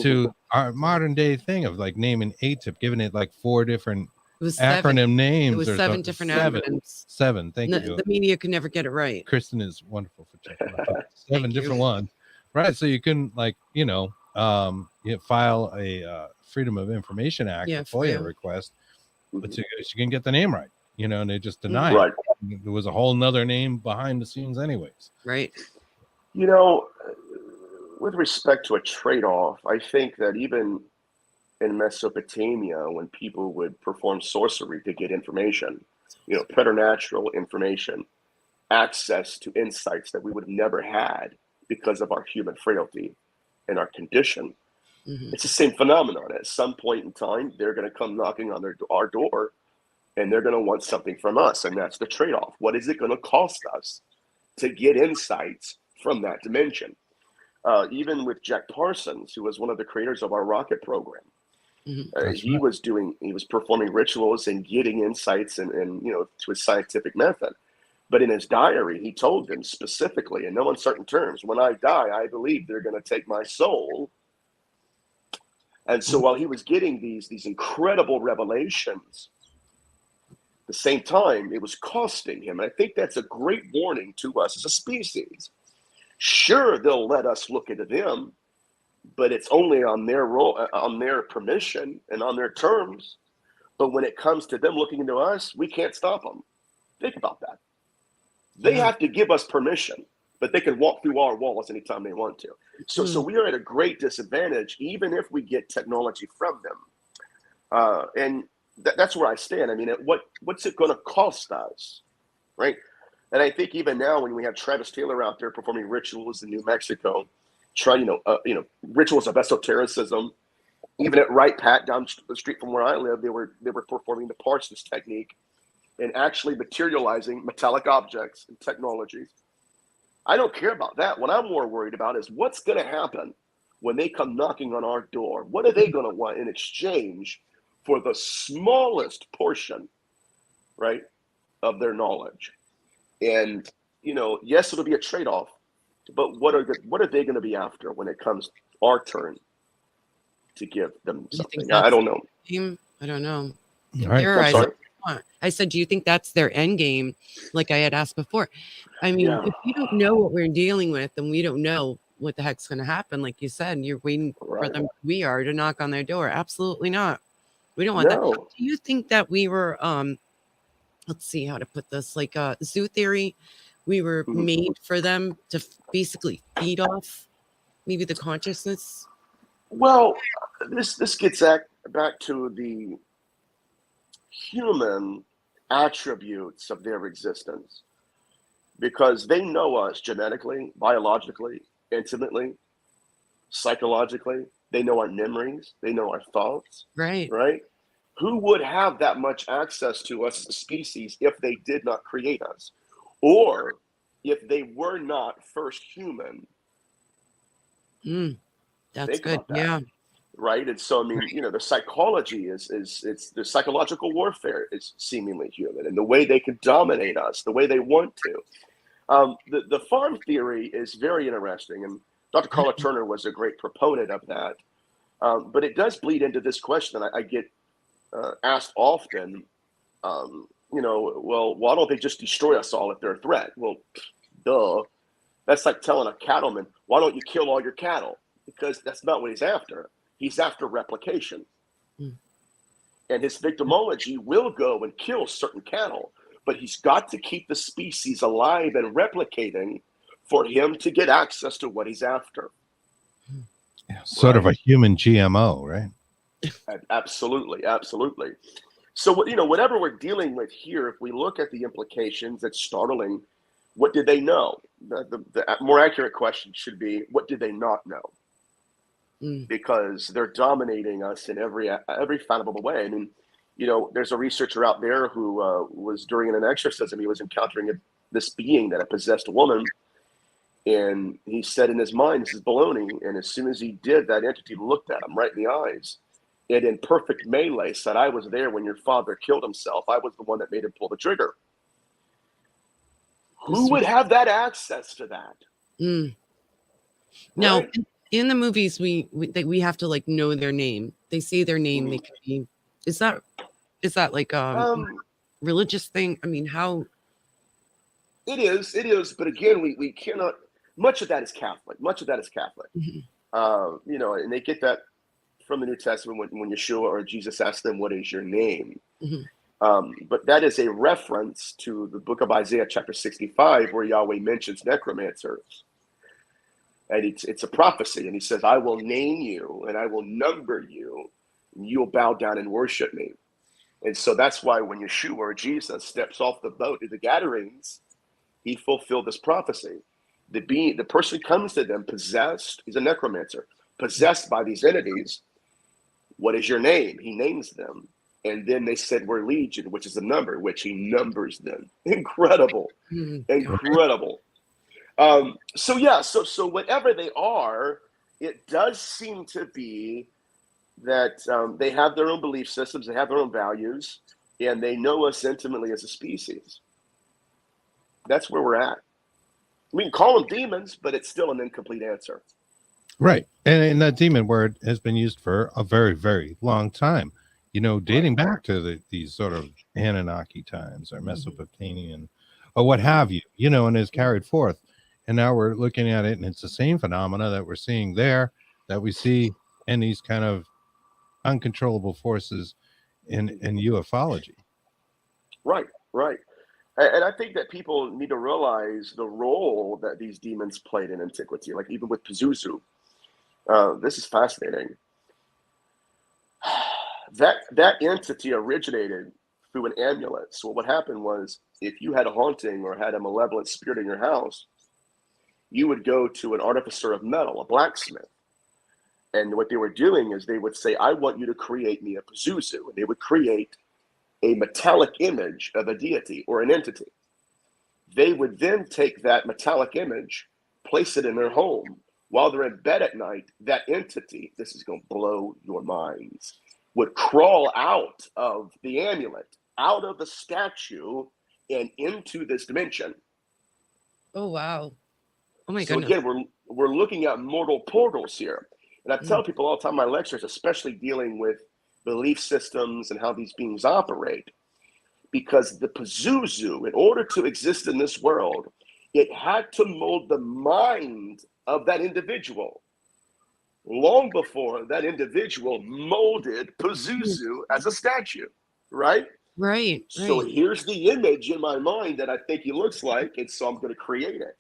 to our modern day thing of like naming ATIP, giving it like 4 different acronym names. It was 7 different acronyms. 7. Thank you. The media could never get it right. Kristen is wonderful for checking out 7 different ones. Right. So you can you file a Freedom of Information Act FOIA request, but you can get the name right, and they just deny it. There was a whole nother name behind the scenes anyways. Right. With respect to a trade-off, I think that even in Mesopotamia, when people would perform sorcery to get information, preternatural information, access to insights that we would have never had because of our human frailty and our condition. It's the same phenomenon. At some point in time, they're going to come knocking on our door, and they're going to want something from us, and that's the trade-off. What is it going to cost us to get insights from that dimension? Even with Jack Parsons, who was one of the creators of our rocket program, he was performing rituals and getting insights and to a scientific method. But in his diary, he told them specifically, in no uncertain terms, when I die, I believe they're going to take my soul. And so while he was getting these incredible revelations, at the same time, it was costing him. And I think that's a great warning to us as a species. Sure, they'll let us look into them, but it's only on their permission and on their terms. But when it comes to them looking into us, we can't stop them. Think about that. They have to give us permission, but they can walk through our walls anytime they want to. So we are at a great disadvantage, even if we get technology from them. And that's where I stand. I mean, what's it going to cost us, right? And I think even now, when we have Travis Taylor out there performing rituals in New Mexico, rituals of esotericism, even at Right Pat down the street from where I live, they were performing the Parsons technique and actually materializing metallic objects and technologies. I don't care about that. What I'm more worried about is what's going to happen when they come knocking on our door. What are they going to want in exchange for the smallest portion, right, of their knowledge? And, yes, it'll be a trade-off, but what are they going to be after when it comes our turn to give them something? I don't know. I don't know. All right. I said, do you think that's their end game? Like I had asked before. I mean, if we don't know what we're dealing with, then we don't know what the heck's going to happen. Like you said, you're waiting for them. We are to knock on their door. Absolutely not. We don't want that. Do you think that we were, let's see how to put this, like zoo theory, we were made for them to basically feed off maybe the consciousness? Well, this gets back to the human attributes of their existence, because they know us genetically, biologically, intimately, psychologically. They know our memories. They know our thoughts. Right. Right? Who would have that much access to us as a species if they did not create us? Or if they were not first human? That's Think good. about that. Yeah. Right? And so, I mean, the psychology it's the psychological warfare is seemingly human, and the way they can dominate us, the way they want to. The farm theory is very interesting, and Dr. Carla Turner was a great proponent of that. But it does bleed into this question I get asked often. Well, why don't they just destroy us all if they're a threat? Well, duh. That's like telling a cattleman, why don't you kill all your cattle? Because that's not what he's after. He's after replication. And his victimology will go and kill certain cattle, but he's got to keep the species alive and replicating for him to get access to what he's after. Yeah, sort of a human GMO, right? Absolutely, absolutely. So, whatever we're dealing with here, if we look at the implications, it's startling. What did they know? The more accurate question should be, what did they not know? Because they're dominating us in every fathomable way. I mean, there's a researcher out there who was during an exorcism, he was encountering this being that had possessed a woman, and he said in his mind, this is baloney. And as soon as he did, that entity looked at him right in the eyes, and in perfect melee said, I was there when your father killed himself. I was the one that made him pull the trigger. Who would have that access to that? Now, Right? in the movies, we have to like know their name. They say their name. They could be. Is that like religious thing? I mean, how? It is. But again, we cannot. Much of that is Catholic. And they get that from the New Testament when Yeshua or Jesus asked them, "What is your name?" But that is a reference to the book of Isaiah, chapter 65, where Yahweh mentions necromancers. And it's a prophecy. And he says, I will name you and I will number you, and you'll bow down and worship me. And so that's why when Yeshua or Jesus steps off the boat to the Gadarenes, he fulfilled this prophecy. The person comes to them possessed, he's a necromancer, possessed by these entities. What is your name? He names them. And then they said, we're legion, which is a number, which he numbers them. Incredible. Incredible. So whatever they are, it does seem to be that they have their own belief systems, they have their own values, and they know us intimately as a species. That's where we're at. We can call them demons, but it's still an incomplete answer. Right. And that demon word has been used for a very, very long time, dating back to these sort of Anunnaki times or Mesopotamian or what have you, and is carried forth. And now we're looking at it, and it's the same phenomena that we're seeing there that we see in these kind of uncontrollable forces in ufology. Right. And I think that people need to realize the role that these demons played in antiquity, like even with Pazuzu. This is fascinating. That entity originated through an amulet. So what happened was, if you had a haunting or had a malevolent spirit in your house, you would go to an artificer of metal, a blacksmith. And what they were doing is they would say, I want you to create me a Pazuzu. And they would create a metallic image of a deity or an entity. They would then take that metallic image, place it in their home. While they're in bed at night, that entity, this is going to blow your minds, would crawl out of the amulet, out of the statue, and into this dimension. Oh, wow. Oh, my goodness. goodness. So again, we're looking at mortal portals here. And I tell people all the time in my lectures, especially dealing with belief systems and how these beings operate, because the Pazuzu, in order to exist in this world, it had to mold the mind of that individual long before that individual molded Pazuzu as a statue, right? Right. So here's the image in my mind that I think he looks like, and so I'm going to create it.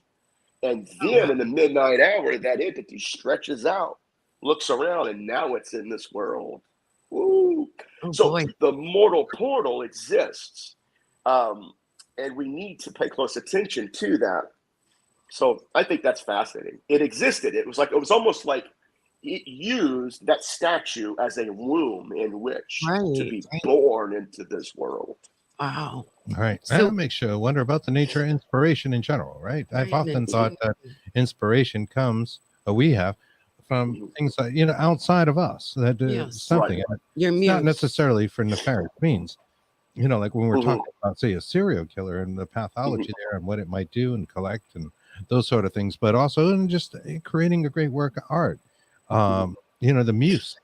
And then in the midnight hour, that entity stretches out looks around, and now it's in this world. Woo. Oh So boy. the mortal portal exists, and we need to pay close attention to that. So I think that's fascinating. It existed. It was almost like it used that statue as a womb in which to be born into this world. Wow. All right. So- That makes you wonder about the nature of inspiration in general, right? I've often thought that inspiration comes, we have, from things that, outside of us, that Yes. something. Right. Your It's muse. not necessarily for nefarious means. Like when we're talking about, say, a serial killer and the pathology there and what it might do and collect and those sort of things, but also in just creating a great work of art. The muse,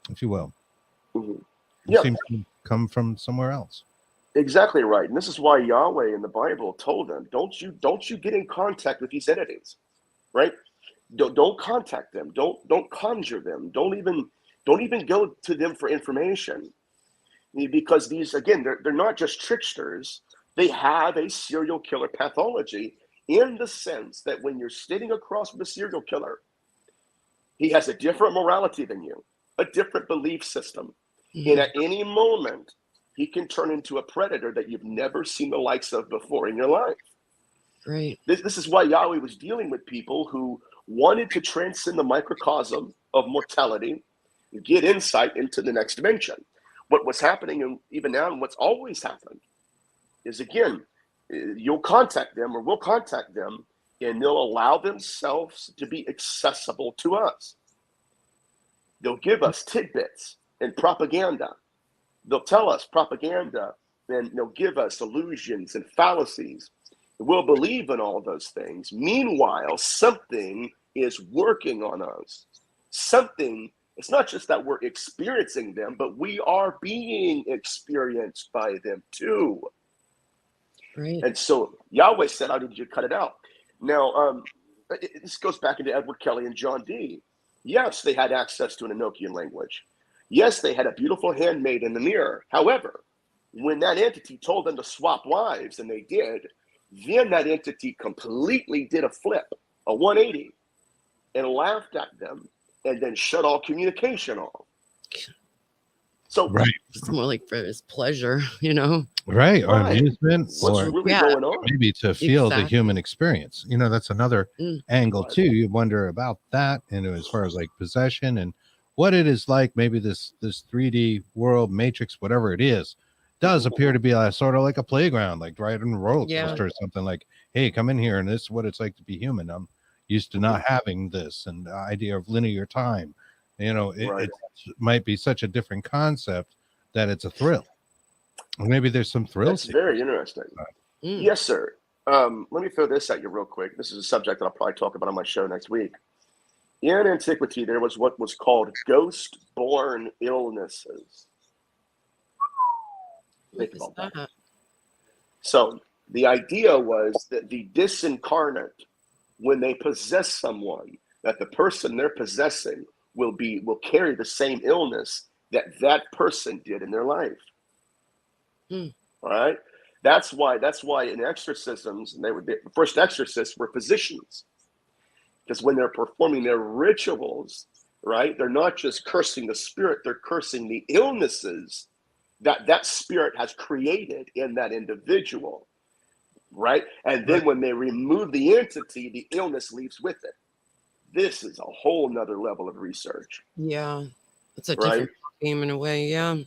if you will. It seems to come from somewhere else. Exactly right. And this is why Yahweh in the Bible told them, don't you get in contact with these entities, right? Don't contact them. Don't conjure them. Don't even go to them for information. Because these, again, they're not just tricksters. They have a serial killer pathology, in the sense that when you're sitting across from a serial killer, he has a different morality than you, a different belief system. And at any moment, he can turn into a predator that you've never seen the likes of before in your life. Right. This is why Yahweh was dealing with people who wanted to transcend the microcosm of mortality, get insight into the next dimension. What was happening, and even now, and what's always happened, is, again, you'll contact them, or we'll contact them, and they'll allow themselves to be accessible to us. They'll give us tidbits and propaganda. They'll tell us propaganda, and they'll give us illusions and fallacies. We'll believe in all those things. Meanwhile, something is working on us. Something, it's not just that we're experiencing them, but we are being experienced by them too. Right. And so Yahweh said, how did you cut it out? Now, this goes back into Edward Kelly and John Dee. Yes, they had access to an Enochian language. Yes, they had a beautiful handmaid in the mirror. However, when that entity told them to swap wives, and they did, then that entity completely did a flip, a 180, and laughed at them, and then shut all communication off. So Right. It's more like for his pleasure, Right. Or Right. amusement, what's or really going on? maybe to feel the Exactly. human experience. That's another angle Right. too. You wonder about that, and as far as like possession and what it is like. Maybe this 3D world, matrix, whatever it is, does appear to be sort of like a playground, like riding a roller coaster or something. Like, hey, come in here, and this is what it's like to be human. I'm used to not having this, and the idea of linear time. It might be such a different concept that it's a thrill. Or maybe there's some thrills. That's very interesting. Yes, sir. Let me throw this at you real quick. This is a subject that I'll probably talk about on my show next week. In antiquity, there was what was called ghost-born illnesses. Think about that. So the idea was that the disincarnate, when they possess someone, that the person they're possessing will carry the same illness that person did in their life. All right. That's why in exorcisms, the first exorcists were physicians, because when they're performing their rituals, right, they're not just cursing the spirit, they're cursing the illnesses that spirit has created in that individual, right? And then when they remove the entity, the illness leaves with it. This is a whole nother level of research. Yeah. It's a different game in a way. Yeah.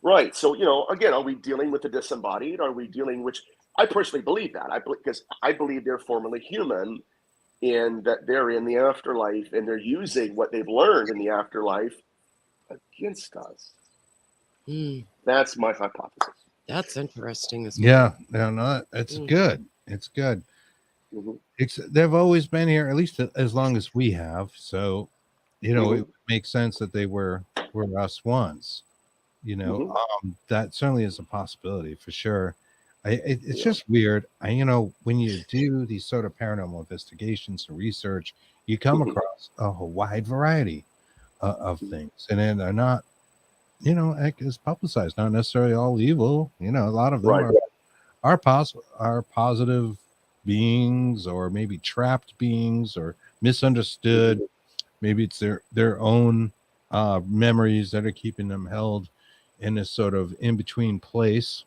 Right. So, again, are we dealing with the disembodied? Are we dealing, which I personally believe that. Because I believe they're formerly human, and that they're in the afterlife, and they're using what they've learned in the afterlife against us. That's my hypothesis. That's interesting as well. Yeah. No, it's good. It's good. They've always been here, at least as long as we have. So, it makes sense that they were us once. That certainly is a possibility for sure. It's just weird. When you do these sort of paranormal investigations and research, you come across a wide variety of things, and then they're not, as publicized, not necessarily all evil. A lot of them are positive beings, or maybe trapped beings, or misunderstood. Maybe it's their own memories that are keeping them held in this sort of in between place.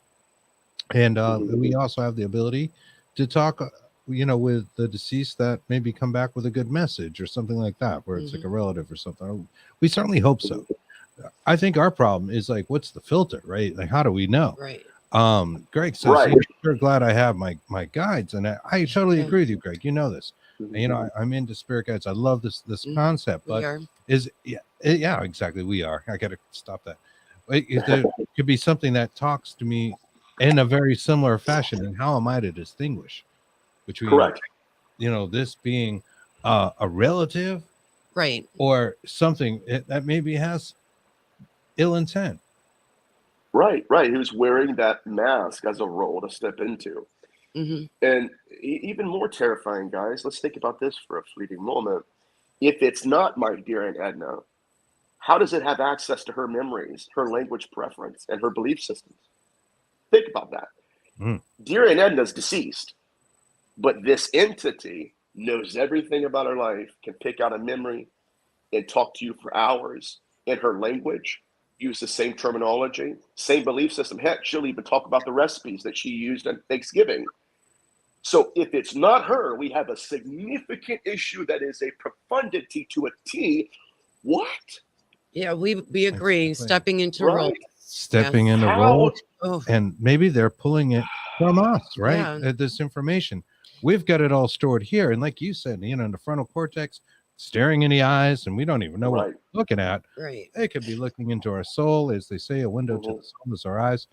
And we also have the ability to talk, with the deceased that maybe come back with a good message or something like that, where it's like a relative or something. We certainly hope so. I think our problem is like, what's the filter, right? Like, how do we know? Right. Greg says, I'm sure glad I have my guides. And I totally agree with you, Greg. You know this. And, I'm into spirit guides. I love this concept, but yeah, exactly. We are. I got to stop that. There could be something that talks to me in a very similar fashion. And how am I to distinguish between, correct, this being a relative, right, or something that maybe has ill intent? Right. Who's wearing that mask as a role to step into. And even more terrifying, guys, let's think about this for a fleeting moment. If it's not my dear Aunt Edna, how does it have access to her memories, her language preference, and her belief systems? Think about that. Dear Aunt Edna's deceased, but this entity knows everything about her life, can pick out a memory and talk to you for hours in her language, use the same terminology, same belief system. Heck, she'll even talk about the recipes that she used on Thanksgiving. So if it's not her, we have a significant issue that is a profundity to a T. What? Yeah, we agree. Exactly. Stepping into role. Stepping in a role, and maybe they're pulling it from us, right? This information, we've got it all stored here, and like you said, in the frontal cortex, staring in the eyes, and we don't even know what we're looking at. Right. They could be looking into our soul, as they say, a window to the soul is our eyes.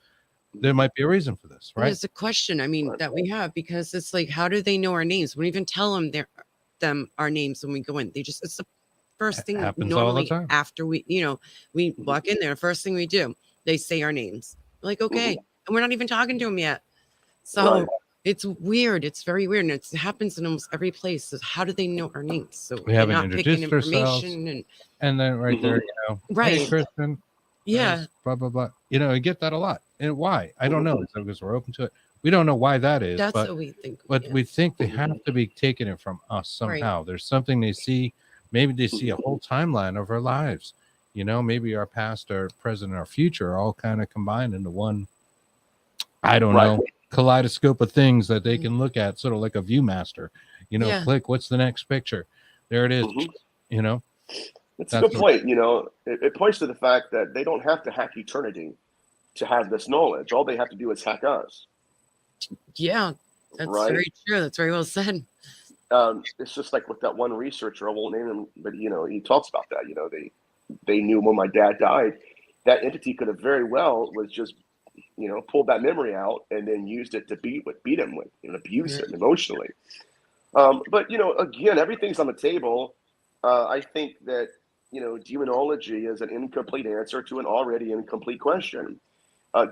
There might be a reason for this, right? There's a question, that we have, because it's like, how do they know our names? We don't even tell them our names when we go in. It's the first thing happens normally all the time. After we walk in there, first thing we do, they say our names. We're like, okay, and we're not even talking to them yet. So it's weird. It's very weird, and it happens in almost every place. So how do they know our names? So we haven't introduced ourselves, and then right there, hey, Kristen, yeah, blah blah blah. You get that a lot. And why? I don't know. It's because we're open to it. We don't know why that is. That's but what we think. But we think they have to be taking it from us somehow. There's something they see. Maybe they see a whole timeline of our lives. Maybe our past, our present, our future are all kind of combined into one, I don't know, kaleidoscope of things that they can look at, sort of like a Viewmaster. Click, what's the next picture? There it is. That's a good point. It points to the fact that they don't have to hack eternity to have this knowledge. All they have to do is hack us. Yeah, that's very true. That's very well said. It's just like with that one researcher, I won't name him, but he talks about that. They knew when my dad died, that entity could have very well was just pulled that memory out and then used it to beat him with, abuse him emotionally. But again, everything's on the table. I think that demonology is an incomplete answer to an already incomplete question.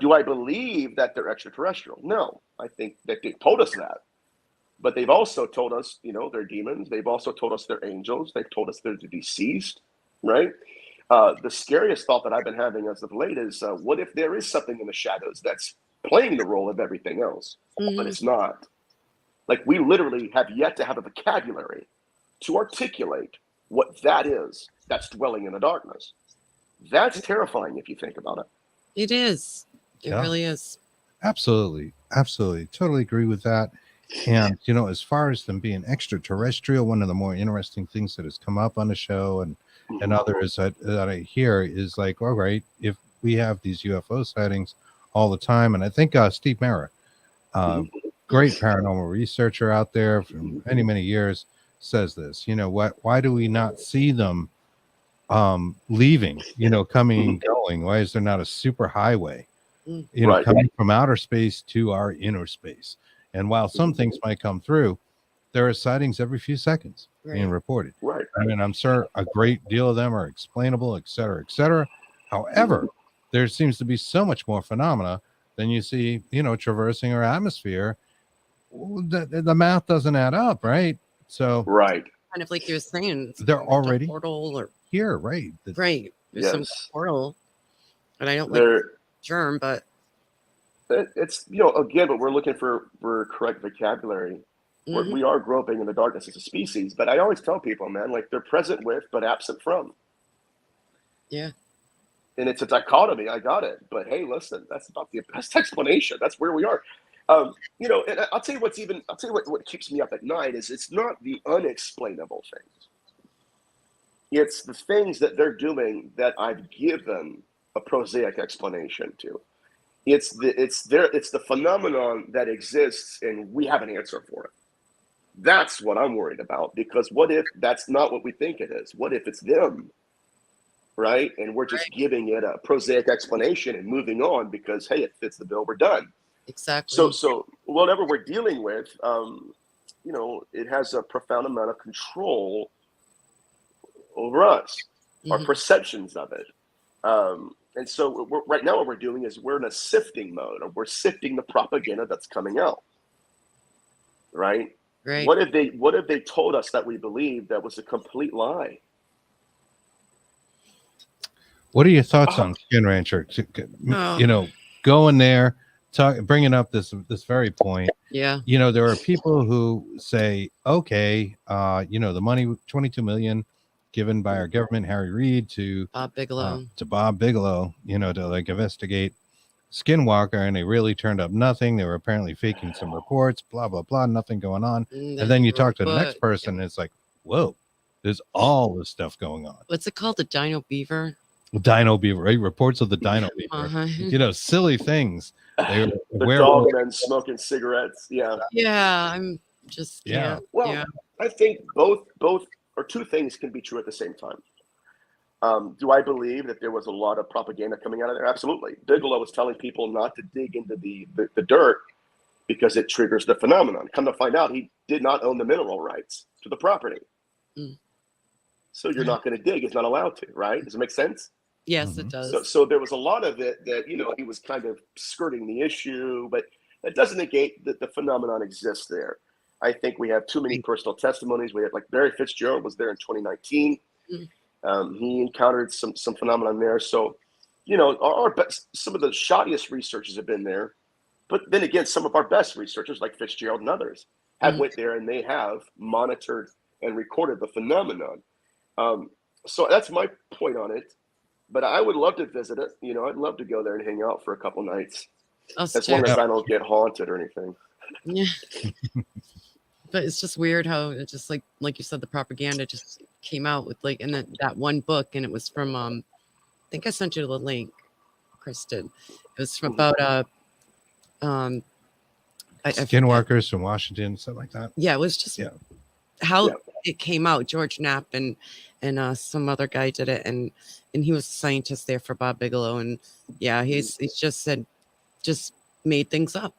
Do I believe that they're extraterrestrial? No, I think that they've told us that. But they've also told us, they're demons. They've also told us they're angels. They've told us they're the deceased, right? The scariest thought that I've been having as of late is, what if there is something in the shadows that's playing the role of everything else, but it's not? Like, we literally have yet to have a vocabulary to articulate what that is that's dwelling in the darkness. That's terrifying if you think about it. It is. It really is. Absolutely. Totally agree with that. And, as far as them being extraterrestrial, one of the more interesting things that has come up on the show and others that I hear is like, all right, if we have these UFO sightings all the time, and I think Steve Merritt, great paranormal researcher out there for many, many years, says this, why do we not see them leaving, coming and going? Why is there not a super highway, coming from outer space to our inner space? And while some things might come through, there are sightings every few seconds being reported. I mean, I'm sure a great deal of them are explainable, et cetera, et cetera. However, there seems to be so much more phenomena than you see, traversing our atmosphere. The math doesn't add up, right? So, kind of like you were saying, they're already portal or here, right? There's some portal, and I don't like the term, but it's again, but we're looking for correct vocabulary. We are groping in the darkness as a species. But I always tell people, man, like they're present with, but absent from. Yeah. And it's a dichotomy. I got it. But hey, listen, that's not the best explanation. That's where we are. You know, and I'll tell you what keeps me up at night is it's not the unexplainable things. It's the things that they're doing that I've given a prosaic explanation to. It's the phenomenon that exists and we have an answer for it. That's what I'm worried about, because what if that's not what we think it is? What if it's them? Right? And we're just giving it a prosaic explanation and moving on because, hey, it fits the bill, we're done. Exactly. So whatever we're dealing with, you know, it has a profound amount of control over us, our perceptions of it. And so right now what we're doing is we're in a sifting mode, or we're sifting the propaganda that's coming out. Right? Right. What if they told us that we believed that was a complete lie? What are your thoughts on Skin Rancher? You know, going there, bringing up this very point. Yeah. You know, there are people who say, okay, you know, the money, $22 million given by our government, Harry Reid, to Bob Bigelow, you know, to like investigate Skinwalker, and they really turned up nothing. They were apparently faking some reports, blah, blah, blah, nothing going on. And then you talk to the next person, and it's like, whoa, there's all this stuff going on. What's it called? The Dino Beaver? Dino Beaver, right? Reports of the Dino Beaver. You know, silly things. The dog men smoking cigarettes. Yeah. Yeah, I'm just Well, I think both or two things can be true at the same time. Do I believe that there was a lot of propaganda coming out of there? Absolutely. Bigelow was telling people not to dig into the dirt because it triggers the phenomenon. Come to find out, he did not own the mineral rights to the property. So you're not going to dig. It's not allowed to, right? Does it make sense? Yes, it does. So there was a lot of it that, you know, he was kind of skirting the issue, but that doesn't negate that the phenomenon exists there. I think we have too many personal testimonies. We have, like, Barry Fitzgerald was there in 2019. He encountered some phenomenon there. So, you know, our best, some of the shoddiest researchers have been there, but then again, some of our best researchers, like Fitzgerald and others, have went there and they have monitored and recorded the phenomenon. So that's my point on it. But I would love to visit it. You know, I'd love to go there and hang out for a couple nights, as long as I don't get haunted or anything. Yeah. But it's just weird how it just like you said, the propaganda just came out with like, and then that one book, and it was from I think I sent you the link, Kristen. It was from about Skinwalkers from Washington, something like that. Yeah, it was just how it came out. George Knapp and some other guy did it, and he was a scientist there for Bob Bigelow, and he's just made things up.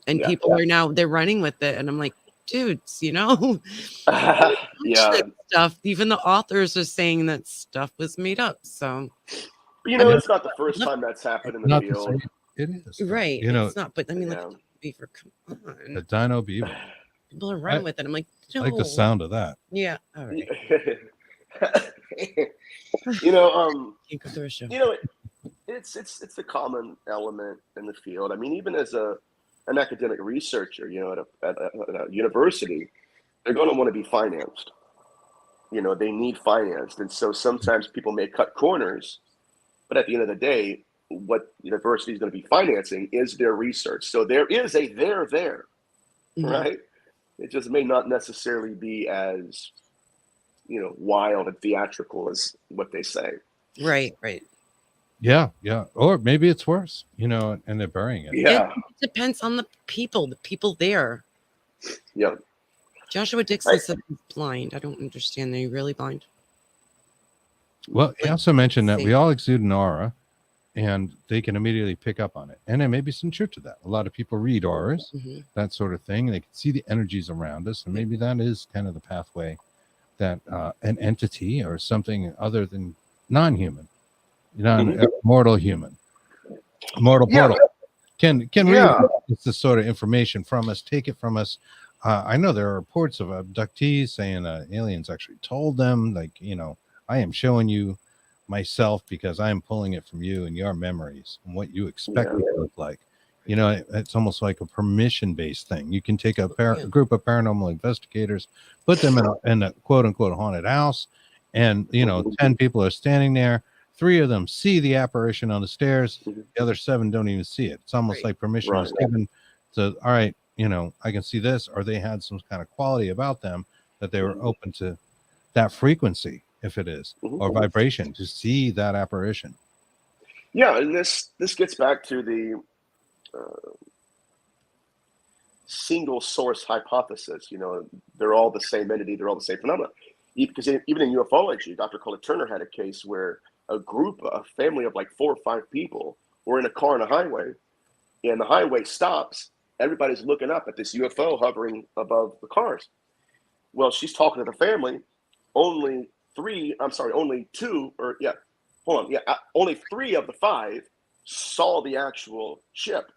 And people are now, they're running with it. And I'm like, dudes, you know, stuff. Even the authors are saying that stuff was made up. So, you know, it's not the first time that's happened in the field. It is. Right. You know, it's not, but I mean, like, Beaver, come on. The Dino Beaver. People are running with it. I'm like, no. I like the sound of that. Yeah. All right. You know, Can't go through a show. You know, it's a common element in the field. I mean, even as an academic researcher, you know, at a university, they're going to want to be financed. You know, they need financed. And so sometimes people may cut corners, but at the end of the day, what the university is going to be financing is their research. So there is a there, right? It just may not necessarily be as, you know, wild and theatrical as what they say. Right. Yeah. Or maybe it's worse, you know, and they're burying it. Yeah. It depends on the people there. Yeah. Joshua Dixon said he's blind. I don't understand. Are you really blind? Well, he also mentioned that we all exude an aura and they can immediately pick up on it. And there may be some truth to that. A lot of people read auras, that sort of thing. They can see the energies around us. And maybe that is kind of the pathway that an entity or something other than non-human, mortal human, mortal portal can read this sort of information from us, take it from us. I know there are reports of abductees saying aliens actually told them, like, you know, I am showing you myself because I am pulling it from you and your memories and what you expect me to look like. it's almost like a permission-based thing. You can take a group of paranormal investigators, put them in a quote-unquote haunted house, and 10 people are standing there. 3 of them see the apparition on the stairs. The other 7 don't even see it. It's almost like permission is given to, all right, I can see this, or they had some kind of quality about them that they were open to that frequency, if it is, or vibration, to see that apparition. Yeah, and this gets back to the single source hypothesis. They're all the same entity, they're all the same phenomena. Because even in ufology, Dr. Colin Turner had a case where a family of like 4 or 5 people were in a car on a highway, and the highway stops. Everybody's looking up at this UFO hovering above the cars. Well, she's talking to the family. Only 3 of the 5 saw the actual ship.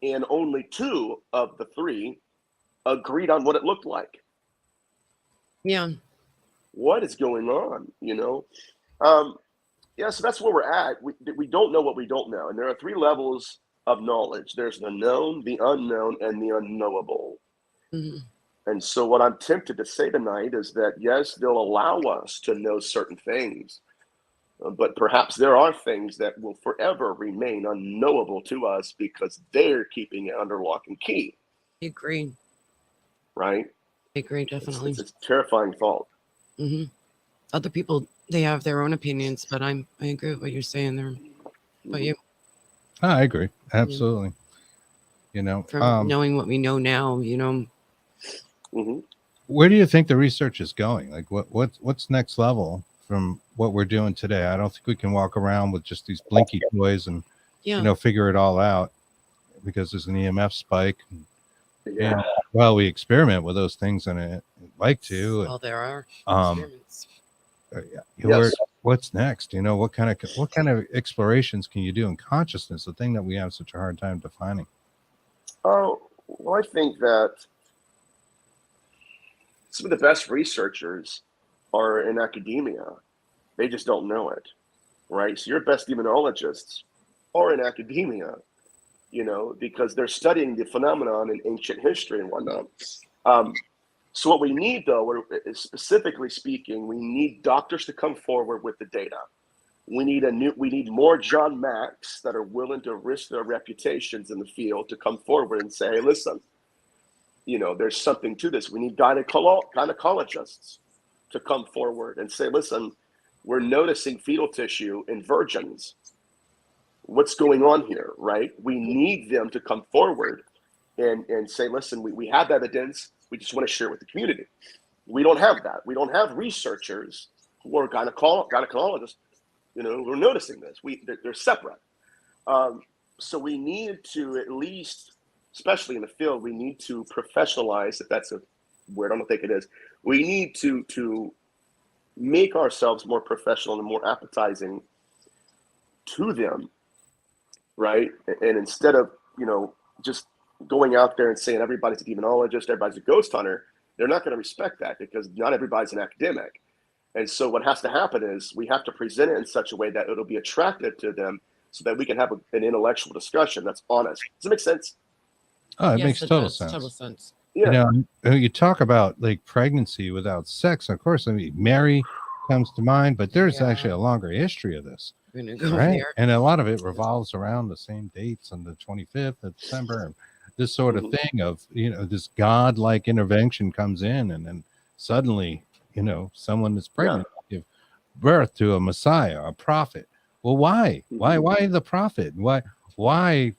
And only 2 of the 3 agreed on what it looked like. Yeah. What is going on? So that's where we're at. We don't know what we don't know. And there are 3 levels of knowledge. There's the known, the unknown, and the unknowable. Mm-hmm. And so what I'm tempted to say tonight is that, yes, they'll allow us to know certain things, but perhaps there are things that will forever remain unknowable to us because they're keeping it under lock and key. I agree. Right? I agree, definitely. It's a terrifying thought. Mm-hmm. Other people, they have their own opinions, but I agree with what you're saying there. But you? I agree. Absolutely. From knowing what we know now, Where do you think the research is going? Like what's next level from what we're doing today? I don't think we can walk around with just these blinky toys and figure it all out, because there's an EMF spike. And we experiment with those things, and I like to. Well, there are experiments. What's next? What kind of explorations can you do in consciousess? The thing that we have such a hard time defining. Oh, well, I think that some of the best researchers are in academia. They just don't know it, right? So your best demonologists are in academia, because they're studying the phenomenon in ancient history and whatnot. So what we need, though, specifically speaking, we need doctors to come forward with the data. We need more John Macks that are willing to risk their reputations in the field to come forward and say, hey, listen, there's something to this. We need gynecologists to come forward and say, listen, we're noticing fetal tissue in virgins. What's going on here, right? We need them to come forward and say, listen, we have evidence. We just want to share it with the community. We don't have that. We don't have researchers who are gynecologists, who are noticing this. They're separate. So we need to at least, especially in the field, we need to professionalize, if that's a word, I don't think it is. We need to make ourselves more professional and more appetizing to them, right? And instead of, just going out there and saying everybody's a demonologist, everybody's a ghost hunter, they're not going to respect that because not everybody's an academic. And so what has to happen is we have to present it in such a way that it'll be attractive to them so that we can have an intellectual discussion that's honest. Does it make sense? Oh, it makes total sense. Yeah. You talk about like pregnancy without sex. Of course, Mary comes to mind, but there's actually a longer history of this. Right? And a lot of it revolves around the same dates on the 25th of December. And this sort of thing of, this God-like intervention comes in, and then suddenly, someone is pregnant, give birth to a Messiah, a prophet. Well, why? Why the prophet? Why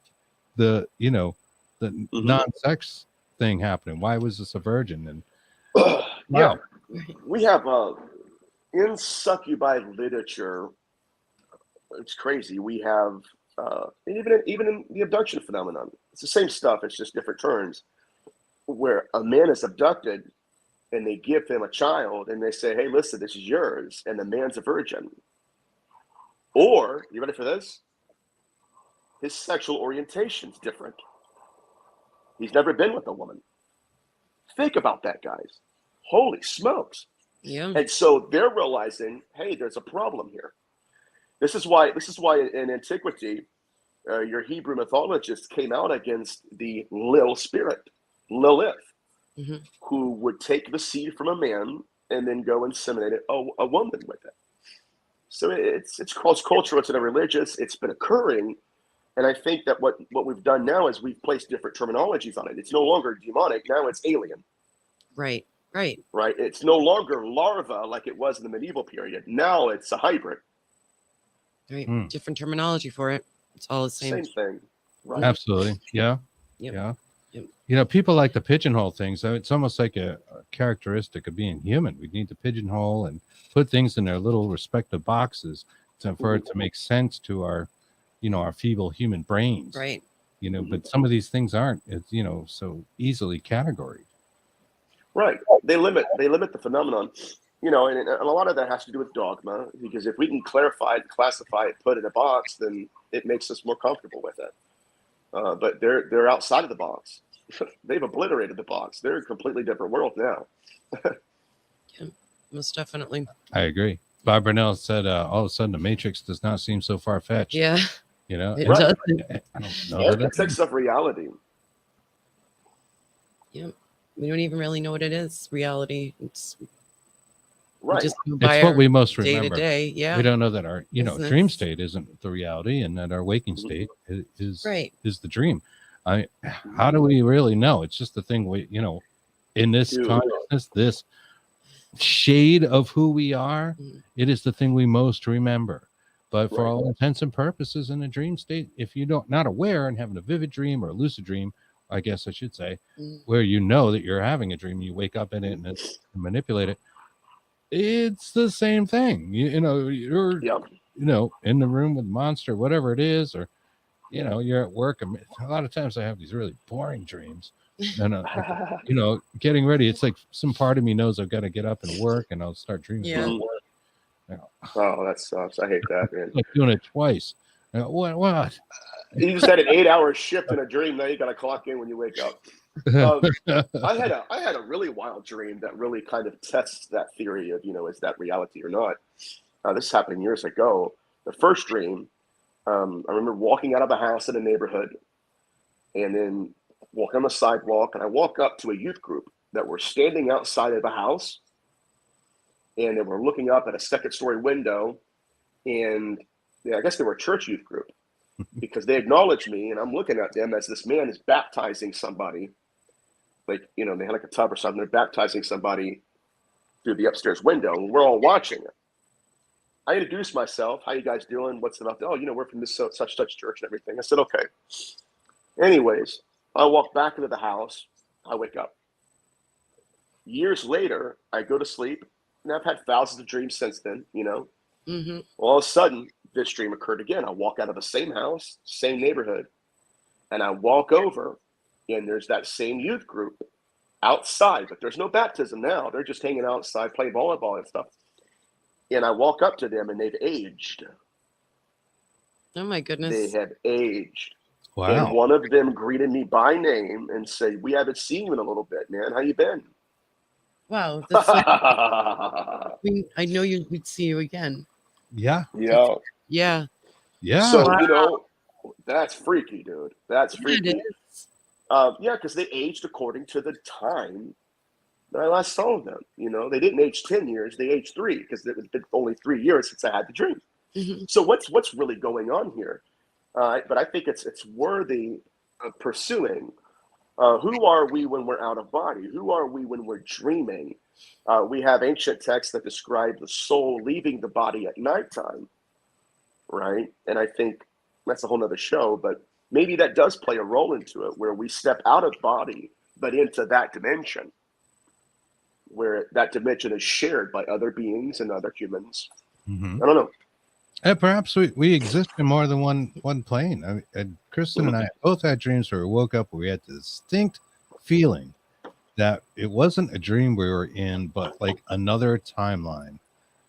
the, the non-sex thing happening? Why was this a virgin? And we have in succubi literature, it's crazy. We have even in the abduction phenomenon, it's the same stuff. It's just different terms. Where a man is abducted, and they give him a child, and they say, "Hey, listen, this is yours," and the man's a virgin. Or, you ready for this? His sexual orientation's different. He's never been with a woman. Think about that, guys. Holy smokes! Yeah. And so they're realizing, hey, there's a problem here. This is why in antiquity, your Hebrew mythologists came out against the Lil spirit, Lilith, who would take the seed from a man and then go inseminate a woman with it. So it's cross-cultural, it's religious, it's been occurring. And I think that what we've done now is we've placed different terminologies on it. It's no longer demonic, now it's alien. Right. It's no longer larva like it was in the medieval period. Now it's a hybrid. Right. Different terminology for it. It's all the Same thing. Right. Absolutely. Yeah. Yep. Yeah. Yep. You know, people like to pigeonhole things. So it's almost like a characteristic of being human. We need to pigeonhole and put things in their little respective boxes for it to make sense to our, our feeble human brains. Right. But some of these things aren't, so easily categorized. Right. They limit the phenomenon, and a lot of that has to do with dogma, because if we can clarify it, classify it, put it in a box, then it makes us more comfortable with it. But they're outside of the box. They've obliterated the box. They're a completely different world now. Yeah, most definitely. I agree. Bob Burnell said, all of a sudden, the Matrix does not seem so far-fetched. Yeah. It doesn't. I don't know. Aspects of reality. Yeah. We don't even really know what it is, reality. It's right. It's what we most remember. Day to day. Yeah. We don't know that our, dream state isn't the reality, and that our waking state is the dream. How do we really know? It's just the thing we, in this consciousness, this shade of who we are, it is the thing we most remember. But for all intents and purposes, in a dream state, if you're not aware and having a vivid dream or a lucid dream, I guess I should say, where you know that you're having a dream, you wake up in it and manipulate it. It's the same thing. You're in the room with monster, whatever it is, or you're at work. A lot of times I have these really boring dreams, and getting ready. It's like some part of me knows I've got to get up and work, and I'll start dreaming about work. Oh, that sucks. I hate that, man. Like doing it twice. What? You just had an 8-hour shift in a dream. Now you got to clock in when you wake up. I had a really wild dream that really kind of tests that theory of, is that reality or not? This happened years ago. The first dream, I remember walking out of a house in a neighborhood and then walking on the sidewalk, and I walk up to a youth group that were standing outside of the house, and they were looking up at a second-story window, and I guess they were a church youth group, because they acknowledged me, and I'm looking at them as this man is baptizing somebody. Like, they had like a tub or something. They're baptizing somebody through the upstairs window, and we're all watching it. I introduced myself. How you guys doing? What's about? Oh, we're from this such church and everything. I said, okay. Anyways, I walk back into the house. I wake up. Years later, I go to sleep, and I've had thousands of dreams since then, All of a sudden, this dream occurred again. I walk out of the same house, same neighborhood, and I walk over, and there's that same youth group outside, but there's no baptism now. They're just hanging outside, playing volleyball and stuff. And I walk up to them, and they've aged. Oh, my goodness. They have aged. Wow. And one of them greeted me by name and said, "We haven't seen you in a little bit, man. How you been?" Wow. That's like, I know we'd see you again. Yeah. Yeah. Yeah. Yeah. So, that's freaky, dude. That's freaky. It is. Because they aged according to the time that I last saw them. They didn't age 10 years. They aged 3, because it was been only 3 years since I had the dream. So what's really going on here? But I think it's worthy of pursuing. Who are we when we're out of body? Who are we when we're dreaming? We have ancient texts that describe the soul leaving the body at nighttime, right? And I think that's a whole nother show, but maybe that does play a role into it, where we step out of body, but into that dimension, where that dimension is shared by other beings and other humans. I don't know. And perhaps we exist in more than one plane. Kristen and I both had dreams where we woke up where we had the distinct feeling that it wasn't a dream we were in, but like another timeline.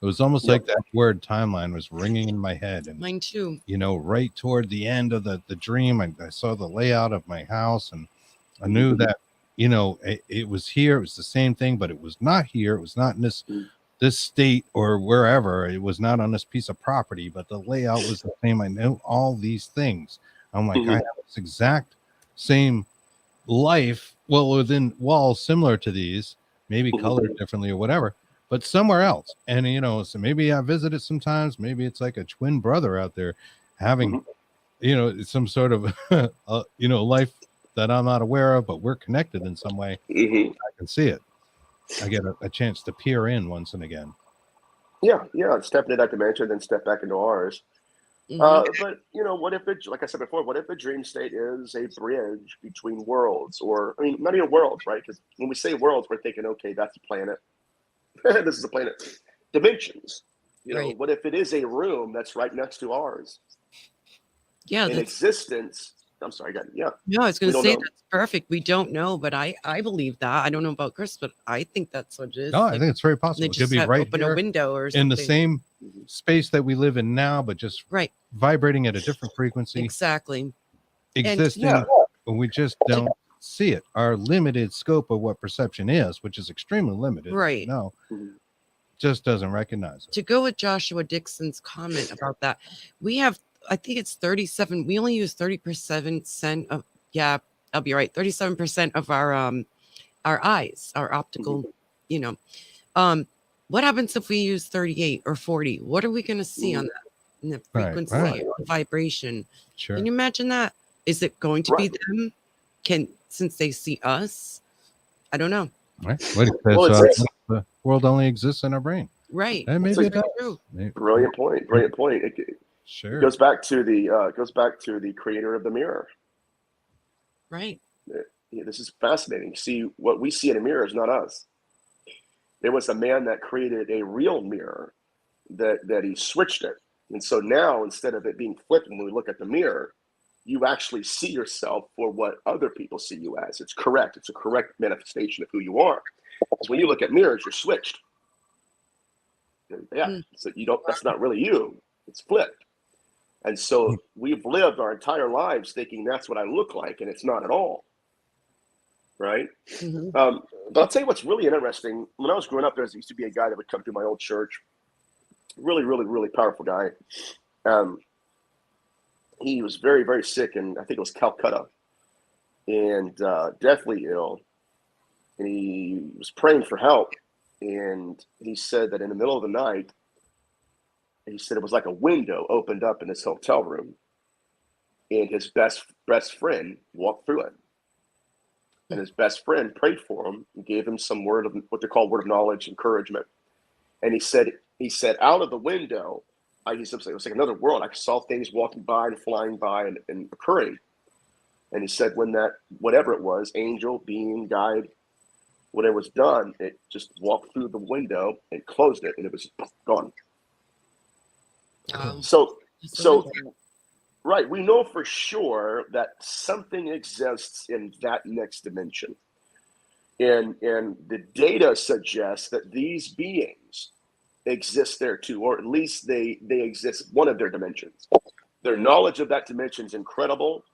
It was almost like that word timeline was ringing in my head. And mine too. Right toward the end of the dream, I saw the layout of my house, and I knew that, it was here. It was the same thing, but it was not here. It was not in this state or wherever. It was not on this piece of property, but the layout was the same. I know all these things, I'm like, I have this exact same life, well, within walls similar to these, maybe colored differently or whatever, but somewhere else. And, you know, so maybe I visit it sometimes. Maybe it's like a twin brother out there having, you know, some sort of, you know, life that I'm not aware of, but we're connected in some way. I can see it. I get a chance to peer in once and again. Yeah. Step into that dimension, then step back into ours. But, you know, what if it, like I said before, what if the dream state is a bridge between worlds, or, I mean, not even worlds, right? Because when we say worlds, we're thinking, okay, that's a planet. This is a planet. Dimensions. You know, what if it is a room that's right next to ours? Yeah. In existence. I'm sorry, yeah. No, I was going to say that's perfect. We don't know, but I believe that. I don't know about Chris, but I think that's what it is. No, I think it's very possible. It could be right open here a window or something. in the same space that we live in now, but just vibrating at a different frequency. Exactly. Existing, but we just don't see it. Our limited scope of what perception is, which is extremely limited, right? No, just doesn't recognize it. To go with Joshua Dixon's comment about that, we have, I think it's 37. We only use 30% of, I'll be right, 37% of our eyes, our optical, you know. What happens if we use 38 or 40? What are we going to see on that? In the frequency, the vibration. Sure. Can you imagine that? Is it going to be them? Since they see us? I don't know. Right. What if the world only exists in our brain? Right. And maybe it does. Brilliant point. It goes back to the creator of the mirror. Right. Yeah, this is fascinating. See, what we see in a mirror is not us. There was a man that created a real mirror that he switched it. And so now, instead of it being flipped when we look at the mirror, you actually see yourself for what other people see you as. It's correct. It's a correct manifestation of who you are. Because when you look at mirrors, you're switched. Yeah. So that's not really you. It's flipped. And so we've lived our entire lives thinking that's what I look like, and it's not at all. Right? But I'll tell you what's really interesting. When I was growing up, there used to be a guy that would come to my old church. Really, really, really powerful guy. He was very, very sick, and I think it was Calcutta, and deathly ill. And he was praying for help. And he said that in the middle of the night, he said it was like a window opened up in his hotel room, and his best friend walked through it. And his best friend prayed for him and gave him some word of what they call word of knowledge, encouragement. And he said out of the window, he said it was like another world. I saw things walking by and flying by and occurring. And he said when that, whatever it was, angel, being, guide, whatever was done, it just walked through the window and closed it, and it was gone. So right, we know for sure that something exists in that next dimension. And the data suggests that these beings exist there too, or at least they exist one of their dimensions. Their knowledge of that dimension is incredible.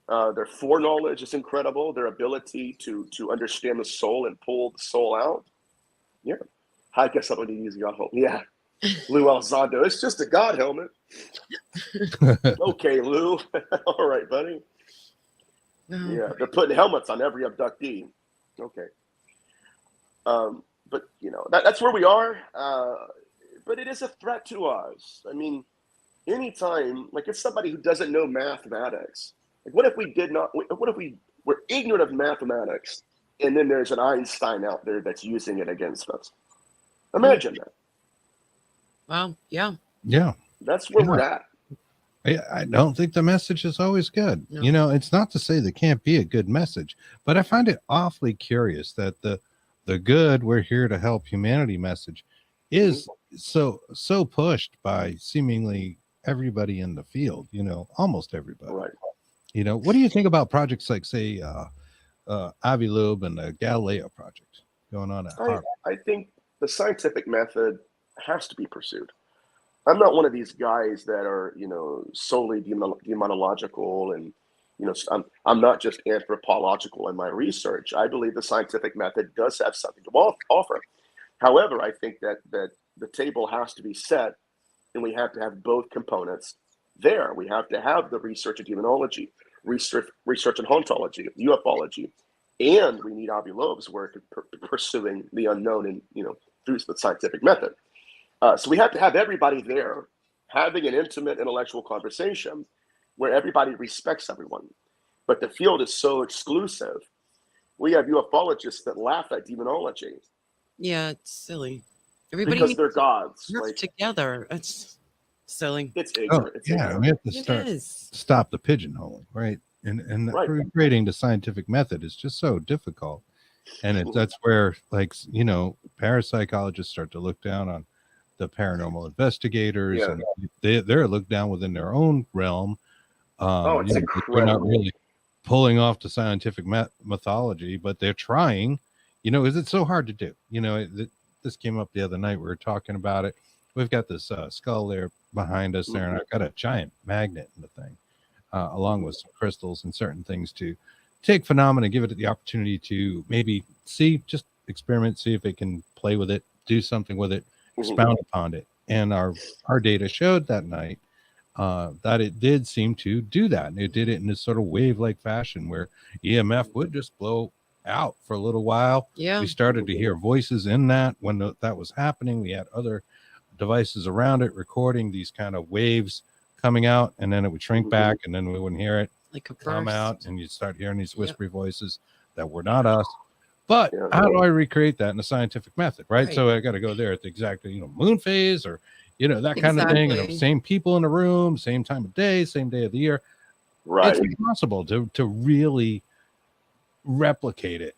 Their foreknowledge is incredible. Their ability to understand the soul and pull the soul out. Yeah. I guess I'm going to use God helmet. Yeah. Lou Alzado. It's just a God helmet. Okay, Lou. All right, buddy. Yeah. They're putting helmets on every abductee. Okay. But, you know, that's where we are. But it is a threat to us. I mean, anytime, like it's somebody who doesn't know mathematics. Like what if we were ignorant of mathematics and then there's an Einstein out there that's using it against us? Imagine that. Wow. Yeah. Yeah. That's where we're at. I don't think the message is always good. No. You know, it's not to say there can't be a good message, but I find it awfully curious that the good, we're here to help humanity message is so pushed by seemingly everybody in the field, you know, almost everybody. Right. You know, what do you think about projects like, say, Avi Loeb and the Galileo project going on at Harvard? I think the scientific method has to be pursued. I'm not one of these guys that are, you know, solely demonological and, you know, I'm not just anthropological in my research. I believe the scientific method does have something to offer. However, I think that the table has to be set, and we have to have both components there. We have to have the research in demonology, research in hauntology, ufology, and we need Avi Loeb's work in pursuing the unknown and, through the scientific method. So we have to have everybody there having an intimate intellectual conversation where everybody respects everyone. But the field is so exclusive. We have ufologists that laugh at demonology. Yeah, it's silly. Everybody because they're gods. work together. It's silly. It's ignorant. It's ignorant. We have to stop the pigeonholing, right? And Right. creating the scientific method is just so difficult. And that's where, parapsychologists start to look down on the paranormal investigators, and they're looked down within their own realm. It's incredible. They're not really pulling off the scientific mythology, but they're trying. Is it so hard to do? This came up the other night. We were talking about it. We've got this skull there behind us there, and I've got a giant magnet in the thing, along with some crystals and certain things to take phenomena, give it the opportunity to maybe just experiment, see if it can play with it, do something with it, expound upon it. And our data showed that night that it did seem to do that. And it did it in this sort of wave-like fashion where EMF would just blow out for a little while. Yeah. We started to hear voices in that when that was happening. We had other devices around it recording these kind of waves coming out, and then it would shrink back, and then we wouldn't hear it like a come burst out, and you'd start hearing these whispery voices that were not us. But how do I recreate that in a scientific method, right? So I got to go there at the exact moon phase, or that kind of thing, and the same people in the room, same time of day, same day of the year. Right. It's impossible to really replicate it.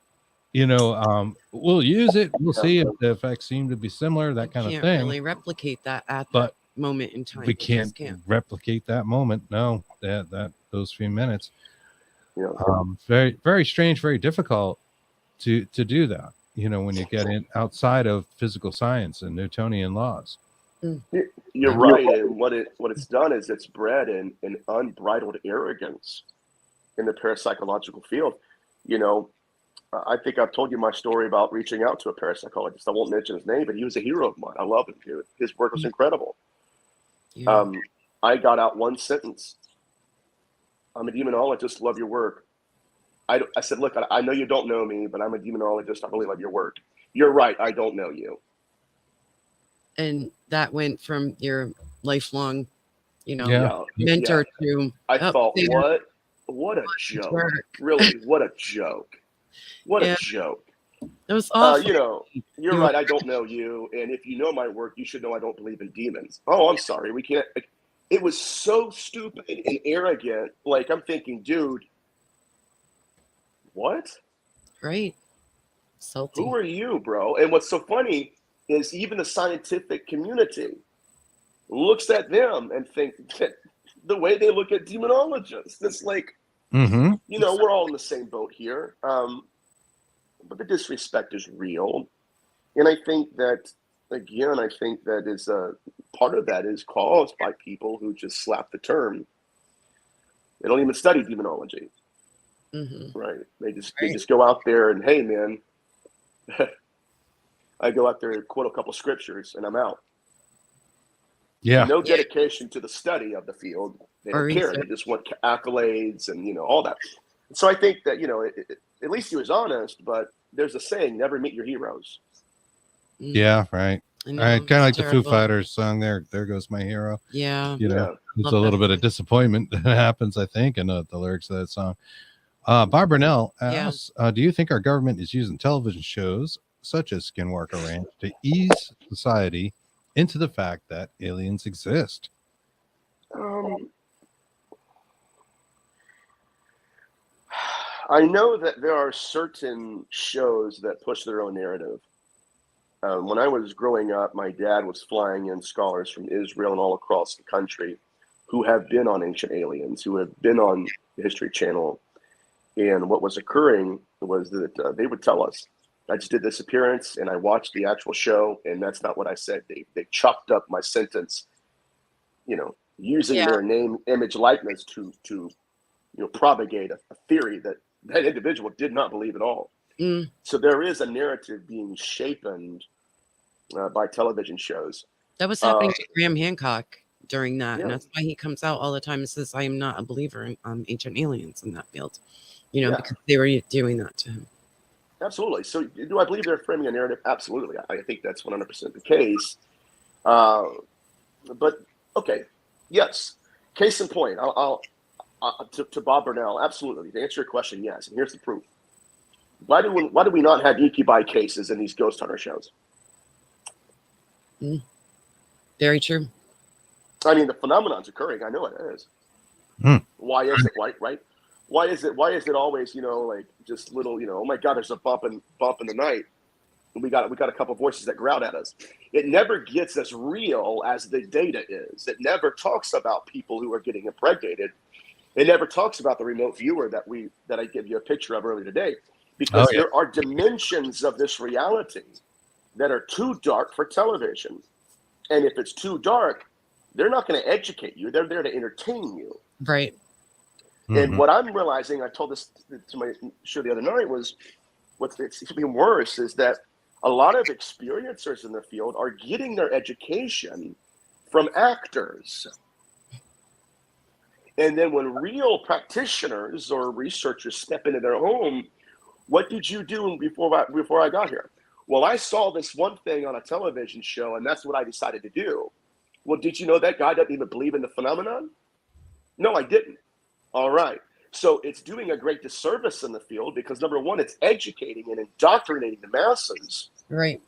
We'll use it, we'll see if the effects seem to be similar, that kind of thing. Can't really replicate that at that moment in time. We can't replicate that moment. No, those few minutes. Very, very strange, very difficult to do that. When you get in outside of physical science and Newtonian laws. You're right, and what it's done is it's bred an unbridled arrogance in the parapsychological field. I think I've told you my story about reaching out to a parapsychologist. I won't mention his name, but he was a hero of mine. I love him, dude. His work was incredible. Yeah. I got out one sentence. I'm a demonologist. Love your work. I said, look, I know you don't know me, but I'm a demonologist. I really love your work. You're right. I don't know you. And that went from your lifelong, mentor to. I thought, what a joke. Really, what a joke. What a joke. It was awful. You're right. I don't know you. And if you know my work, you should know I don't believe in demons. Oh, I'm sorry. We can't. It was so stupid and arrogant. Like, I'm thinking, dude, what? Right. Salty. Who are you, bro? And what's so funny is even the scientific community looks at them and think that the way they look at demonologists. It's like, we're all in the same boat here. But the disrespect is real. And I think that, again, is part of that is caused by people who just slap the term. They don't even study demonology. Right. They just go out there and, hey, man, I go out there and quote a couple scriptures and I'm out. Yeah. No dedication to the study of the field. They don't care. They just want accolades and, all that. So I think that, at least he was honest, but there's a saying, never meet your heroes. Yeah, right. All right, kind of like the Foo Fighters song there goes my hero. Yeah. It's a little bit of disappointment that happens, I think, in the lyrics of that song. Bob Burnell asks, do you think our government is using television shows such as Skinwalker Ranch to ease society into the fact that aliens exist? I know that there are certain shows that push their own narrative. When I was growing up, my dad was flying in scholars from Israel and all across the country who have been on Ancient Aliens, who have been on the History Channel. And what was occurring was that they would tell us, I just did this appearance and I watched the actual show, and that's not what I said. They chopped up my sentence, using their name, image, likeness to propagate a theory that individual did not believe at all. So there is a narrative being shaped by television shows. That was happening to Graham Hancock. during that. And Yeah. that's why he comes out all the time and says, I am not a believer in ancient aliens in that field, you know, Yeah. because they were doing that to him. Absolutely. So do I believe they're framing a narrative? Absolutely. I think that's 100% the case. But okay, yes. Case in point, to Bob Burnell, absolutely. To answer your question, yes. And here's the proof. Why do we not have incubi cases in these ghost hunter shows? Very true. I mean, the phenomenon's occurring. I know it is. Why is it? Right? Why is it always, you know, like just little, you know, oh my God, there's a bump in the night. And we got a couple voices that growl at us. It never gets as real as the data is. It never talks about people who are getting impregnated. It never talks about the remote viewer that I give you a picture of earlier today, because there are dimensions of this reality that are too dark for television. And if it's too dark, they're not going to educate you. They're there to entertain you. Right. And what I'm realizing, I told this to my show the other night, was it's even worse is that a lot of experiencers in the field are getting their education from actors. And then when real practitioners or researchers step into their home, what did you do before I got here? Well, I saw this one thing on a television show, and that's what I decided to do. Well, did you know that guy doesn't even believe in the phenomenon? No, I didn't. All right. So it's doing a great disservice in the field because, number one, it's educating and indoctrinating the masses. Right.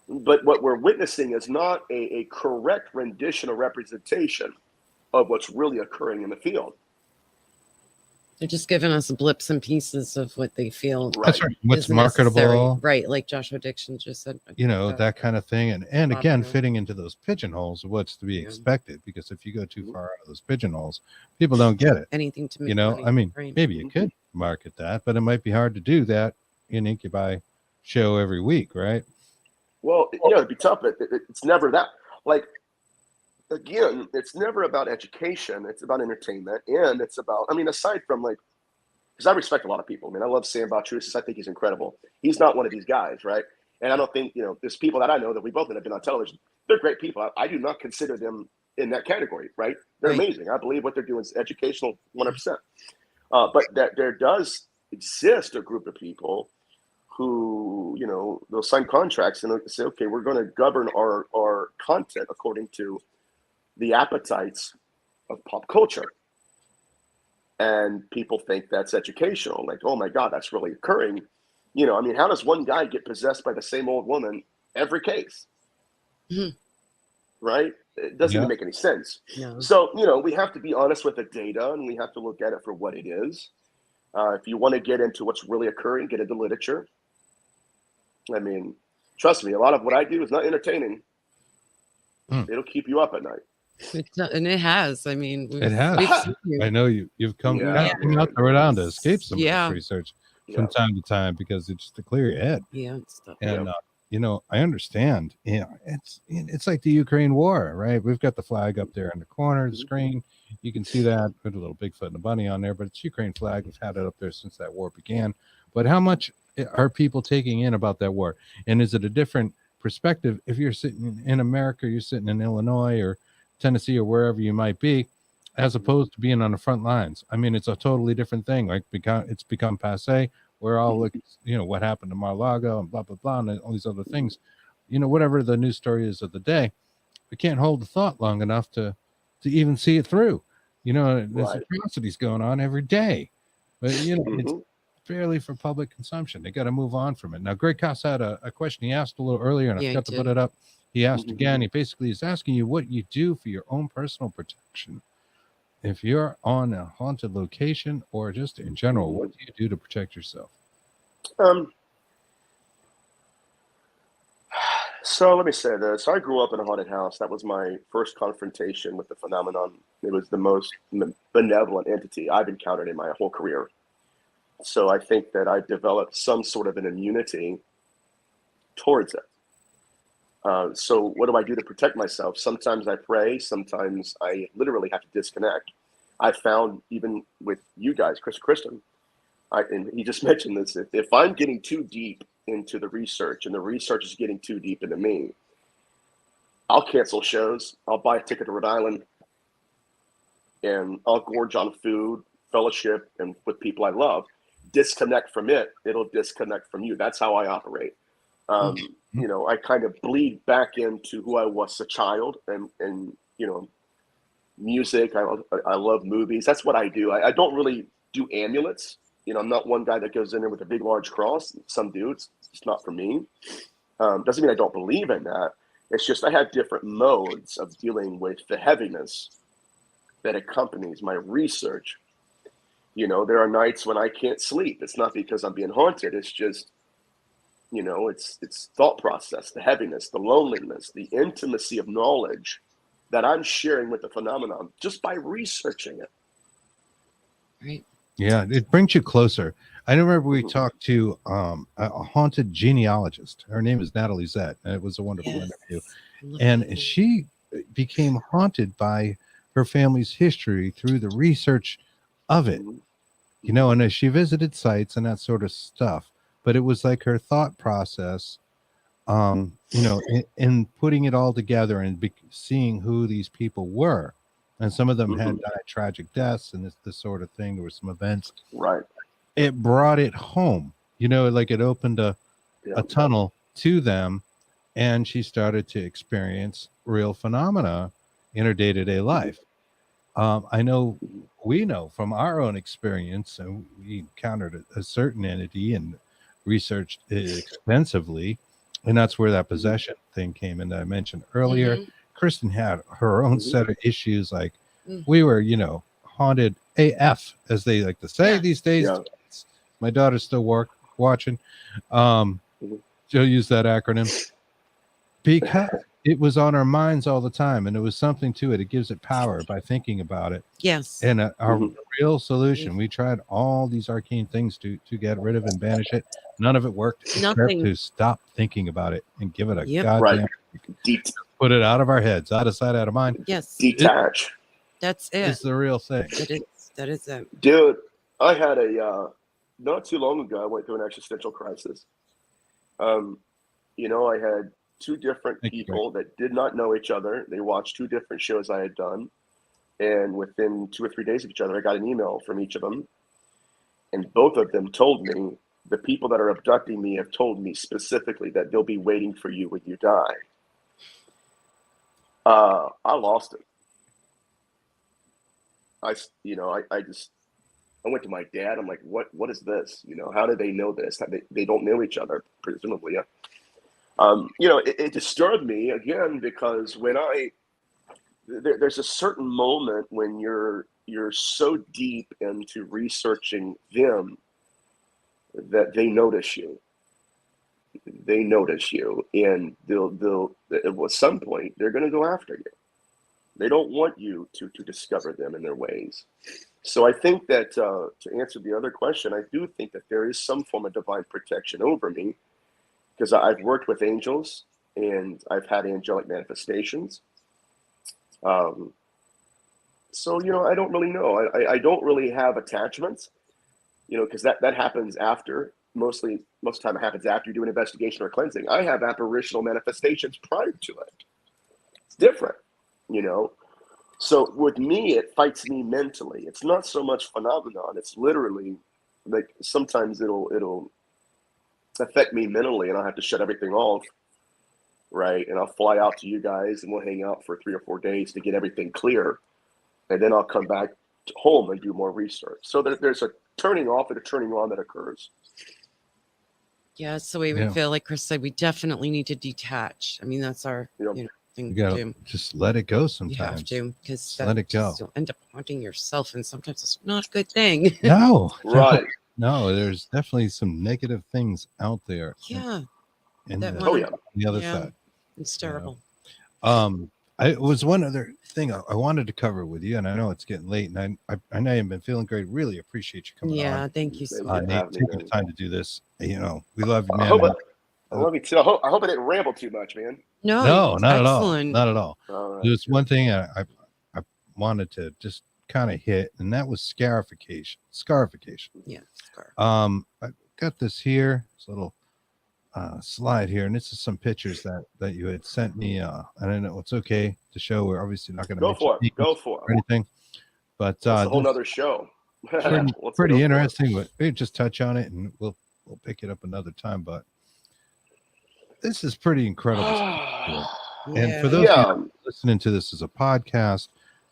But what we're witnessing is not a correct rendition or representation of what's really occurring in the field. They're just giving us blips and pieces of what they feel. Right. That's right. What's is necessary. marketable. Right. Like Joshua Dixon just said. You know, that kind of thing. And again, Popular. fitting into those pigeonholes of what's to be expected. Because if you go too far out of those pigeonholes, people don't get it. Anything to make You know, money, I mean, right. maybe you could market that, but it might be hard to do that in Incubi show every week, right? Well, it'd be tough. It's never that. Like, again, it's never about education. It's about entertainment. And it's about, I mean, aside from like, because I respect a lot of people. I mean, I love Sam Baltrusis. I think he's incredible. He's not one of these guys, right? And I don't think, you know, there's people that I know that we both have been on television. They're great people. I do not consider them in that category, right? They're amazing. I believe what they're doing is educational 100%. But that there does exist a group of people who, you know, they'll sign contracts and they'll say, okay, we're going to govern our content according to the appetites of pop culture. And people think that's educational. Like, oh my God, that's really occurring. You know, I mean, how does one guy get possessed by the same old woman every case? Right? It doesn't even make any sense. No. So, you know, we have to be honest with the data and we have to look at it for what it is. If you want to get into what's really occurring, get into literature. I mean, trust me, a lot of what I do is not entertaining. It'll keep you up at night. It's not, and it has. I mean, It has. I know you've come out around to escape some of this research from time to time because it's to clear your head. Yeah, it's stuff. And you know, I understand. Yeah, it's like the Ukraine war, right? We've got the flag up there in the corner of the screen. You can see that. Put a little Bigfoot and a bunny on there, but it's Ukraine flag. We've had it up there since that war began. But how much are people taking in about that war? And is it a different perspective if you're sitting in America, you're sitting in Illinois or Tennessee or wherever you might be, as opposed to being on the front lines? I mean, it's a totally different thing. Like it's become passe. We're all looking, you know, what happened to Mar-a-Lago and blah, blah, blah, and all these other things. You know, whatever the news story is of the day, we can't hold the thought long enough to even see it through. You know, there's atrocities going on every day. But, you know, it's fairly for public consumption. They got to move on from it. Now, Greg Koss had a question he asked a little earlier, and I forgot to put it up. He asked again. He basically is asking you what you do for your own personal protection. If you're on a haunted location or just in general, what do you do to protect yourself? So let me say this. I grew up in a haunted house. That was my first confrontation with the phenomenon. It was the most benevolent entity I've encountered in my whole career. So I think that I've developed some sort of an immunity towards it. So what do I do to protect myself? Sometimes I pray. Sometimes I literally have to disconnect. I found even with you guys, Kristen, and he just mentioned this, if I'm getting too deep into the research and the research is getting too deep into me, I'll cancel shows. I'll buy a ticket to Rhode Island, and I'll gorge on food, fellowship, and with people I love. Disconnect from it, it'll disconnect from you. That's how I operate. You know, I kind of bleed back into who I was as a child, and you know, music. I love movies. That's what I do. I don't really do amulets. You know, I'm not one guy that goes in there with a big, large cross. Some dudes, it's not for me. Doesn't mean I don't believe in that. It's just I have different modes of dealing with the heaviness that accompanies my research. You know, there are nights when I can't sleep. It's not because I'm being haunted. It's just, you know, it's thought process, the heaviness, the loneliness, the intimacy of knowledge that I'm sharing with the phenomenon just by researching it. Right. Yeah, it brings you closer. I remember we talked to a haunted genealogist. Her name is Natalie Zett, and it was a wonderful interview. And she became haunted by her family's history through the research of it. You know, and as she visited sites and that sort of stuff, but it was like her thought process, you know, in putting it all together and seeing who these people were. And some of them had died tragic deaths and this sort of thing. There were some events. Right. It brought it home, you know, like it opened a tunnel to them, and she started to experience real phenomena in her day-to-day life. I know we know from our own experience, and we encountered a certain entity and researched it extensively, and that's where that possession thing came in that I mentioned earlier. Kristen had her own set of issues. Like we were, you know, haunted AF, as they like to say these days. My daughter's still watching. She'll use that acronym because it was on our minds all the time, and there was something to it. It gives it power by thinking about it. Yes. And our real solution, we tried all these arcane things to get rid of and banish it. None of it worked except to stop thinking about it and give it a goddamn put it out of our heads, out of sight, out of mind. Yes. Detach. That's it. It's the real thing. That is it. Dude, I had a not too long ago, I went through an existential crisis. You know, I had two different people that did not know each other. They watched two different shows I had done. And within 2 or 3 days of each other, I got an email from each of them. And both of them told me, the people that are abducting me have told me specifically that they'll be waiting for you when you die. I lost it. I went to my dad. I'm like, what is this? You know, how do they know this? They don't know each other, presumably. You know, it disturbed me again, because when there's a certain moment when you're so deep into researching them that they notice you. They notice you, and they'll at some point they're going to go after you. They don't want you to discover them and their ways. So I think that to answer the other question, I do think that there is some form of divine protection over me, because I've worked with angels and I've had angelic manifestations. So, you know, I don't really know. I don't really have attachments, you know, because that happens after. Most of the time it happens after you do an investigation or cleansing. I have apparitional manifestations prior to it. It's different, you know. So with me, it fights me mentally. It's not so much phenomenon. It's literally like sometimes it'll affect me mentally, and I'll have to shut everything off, right? And I'll fly out to you guys, and we'll hang out for 3 or 4 days to get everything clear, and then I'll come back home and do more research. So there's a turning off and a turning on that occurs. Yeah, so we would feel like Chris said, we definitely need to detach. I mean, that's our thing you gotta to do. Just let it go sometimes. You have to, because let it go. You'll end up haunting yourself, and sometimes it's not a good thing. No, right. No, there's definitely some negative things out there. Yeah. And the other side. It's terrible. It was one other thing I wanted to cover with you, and I know it's getting late, and I know you've been feeling great. Really appreciate you coming on. Yeah, thank you so much. Taking the time to do this. You know, we love you, man. I love you too. I hope I didn't ramble too much, man. No, not excellent. at all. Not at all. Right, There's one thing I wanted to just kind of hit, and that was scarification. Yeah. I got this here. It's a little slide here, and this is some pictures that you had sent me. I don't know. It's okay to show. We're obviously not going to Go for it. Go for or anything, but that's a whole nother show. pretty interesting. But we just touch on it, and we'll pick it up another time. But this is pretty incredible. And for those of you listening to this as a podcast,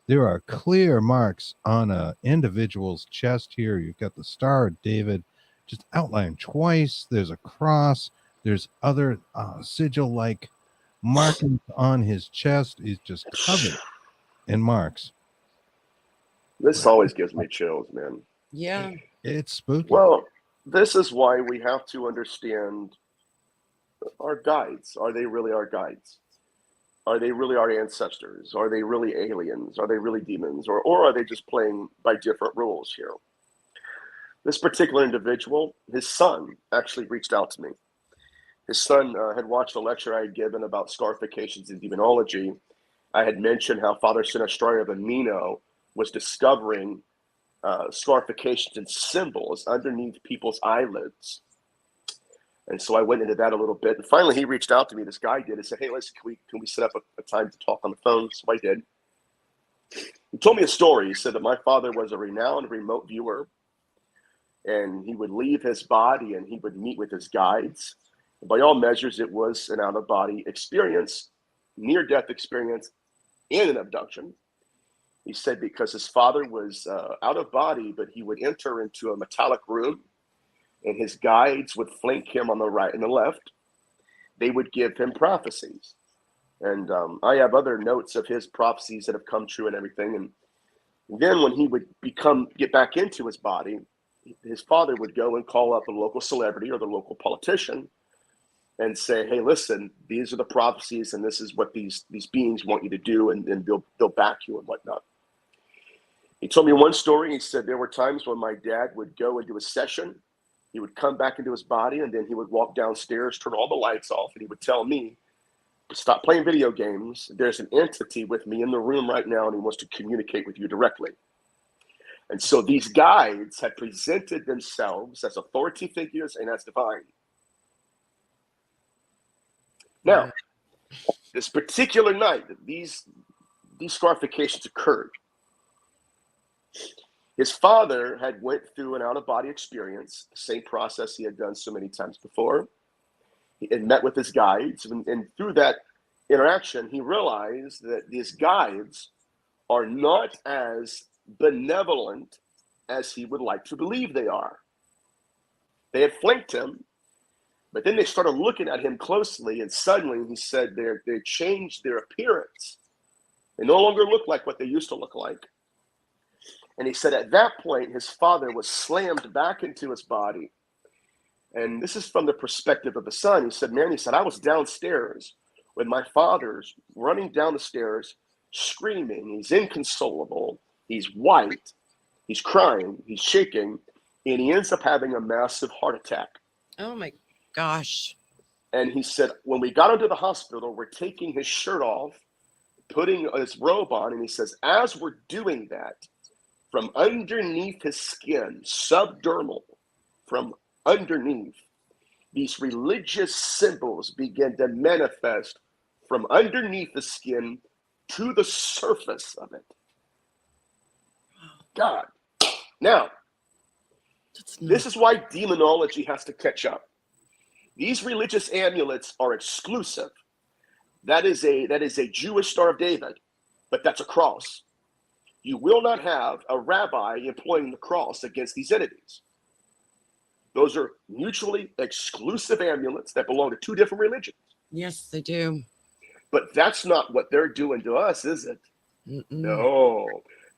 there are clear marks on an individual's chest here. You've got the Star of David just outlined twice. There's a cross. There's other sigil-like markings on his chest. He's just covered in marks. This always gives me chills, man. Yeah. It's spooky. Well, this is why we have to understand our guides. Are they really our guides? Are they really our ancestors? Are they really aliens? Are they really demons? Or are they just playing by different rules here? This particular individual, his son, actually reached out to me. His son had watched a lecture I had given about scarifications in demonology. I had mentioned how Father Sinistraria of Amino was discovering scarifications and symbols underneath people's eyelids. And so I went into that a little bit. And finally, he reached out to me. This guy did and said, hey, listen, can we set up a time to talk on the phone? So I did. He told me a story. He said that my father was a renowned remote viewer, and he would leave his body and he would meet with his guides. And by all measures, it was an out-of-body experience, near-death experience, and an abduction. He said because his father was out of body, but he would enter into a metallic room, and his guides would flank him on the right and the left. They would give him prophecies. And I have other notes of his prophecies that have come true and everything. And then when he would get back into his body, his father would go and call up a local celebrity or the local politician and say, hey, listen, these are the prophecies, and this is what these beings want you to do, and they'll back you and whatnot. He told me one story. He said there were times when my dad would go into a session. He would come back into his body, and then he would walk downstairs, turn all the lights off, and he would tell me, stop playing video games. There's an entity with me in the room right now, and he wants to communicate with you directly. And so these guides had presented themselves as authority figures and as divine. Now, this particular night that these scarifications occurred, his father had went through an out-of-body experience, the same process he had done so many times before. He had met with his guides, and through that interaction, he realized that these guides are not as benevolent as he would like to believe they are. They had flanked him, but then they started looking at him closely, and suddenly he said they changed their appearance. They no longer look like what they used to look like. And he said at that point, his father was slammed back into his body. And this is from the perspective of the son. He said, man, I was downstairs with my father's running down the stairs, screaming. He's inconsolable. He's white. He's crying. He's shaking. And he ends up having a massive heart attack. Oh, my gosh. And he said, when we got into the hospital, we're taking his shirt off, putting his robe on. And he says, as we're doing that, from underneath his skin, subdermal, from underneath, these religious symbols begin to manifest from underneath the skin to the surface of it. God. Now, this is why demonology has to catch up. These religious amulets are exclusive. That is a Jewish Star of David, but that's a cross. You will not have a rabbi employing the cross against these entities. Those are mutually exclusive amulets that belong to two different religions. Yes, they do. But that's not what they're doing to us, is it? Mm-mm. No,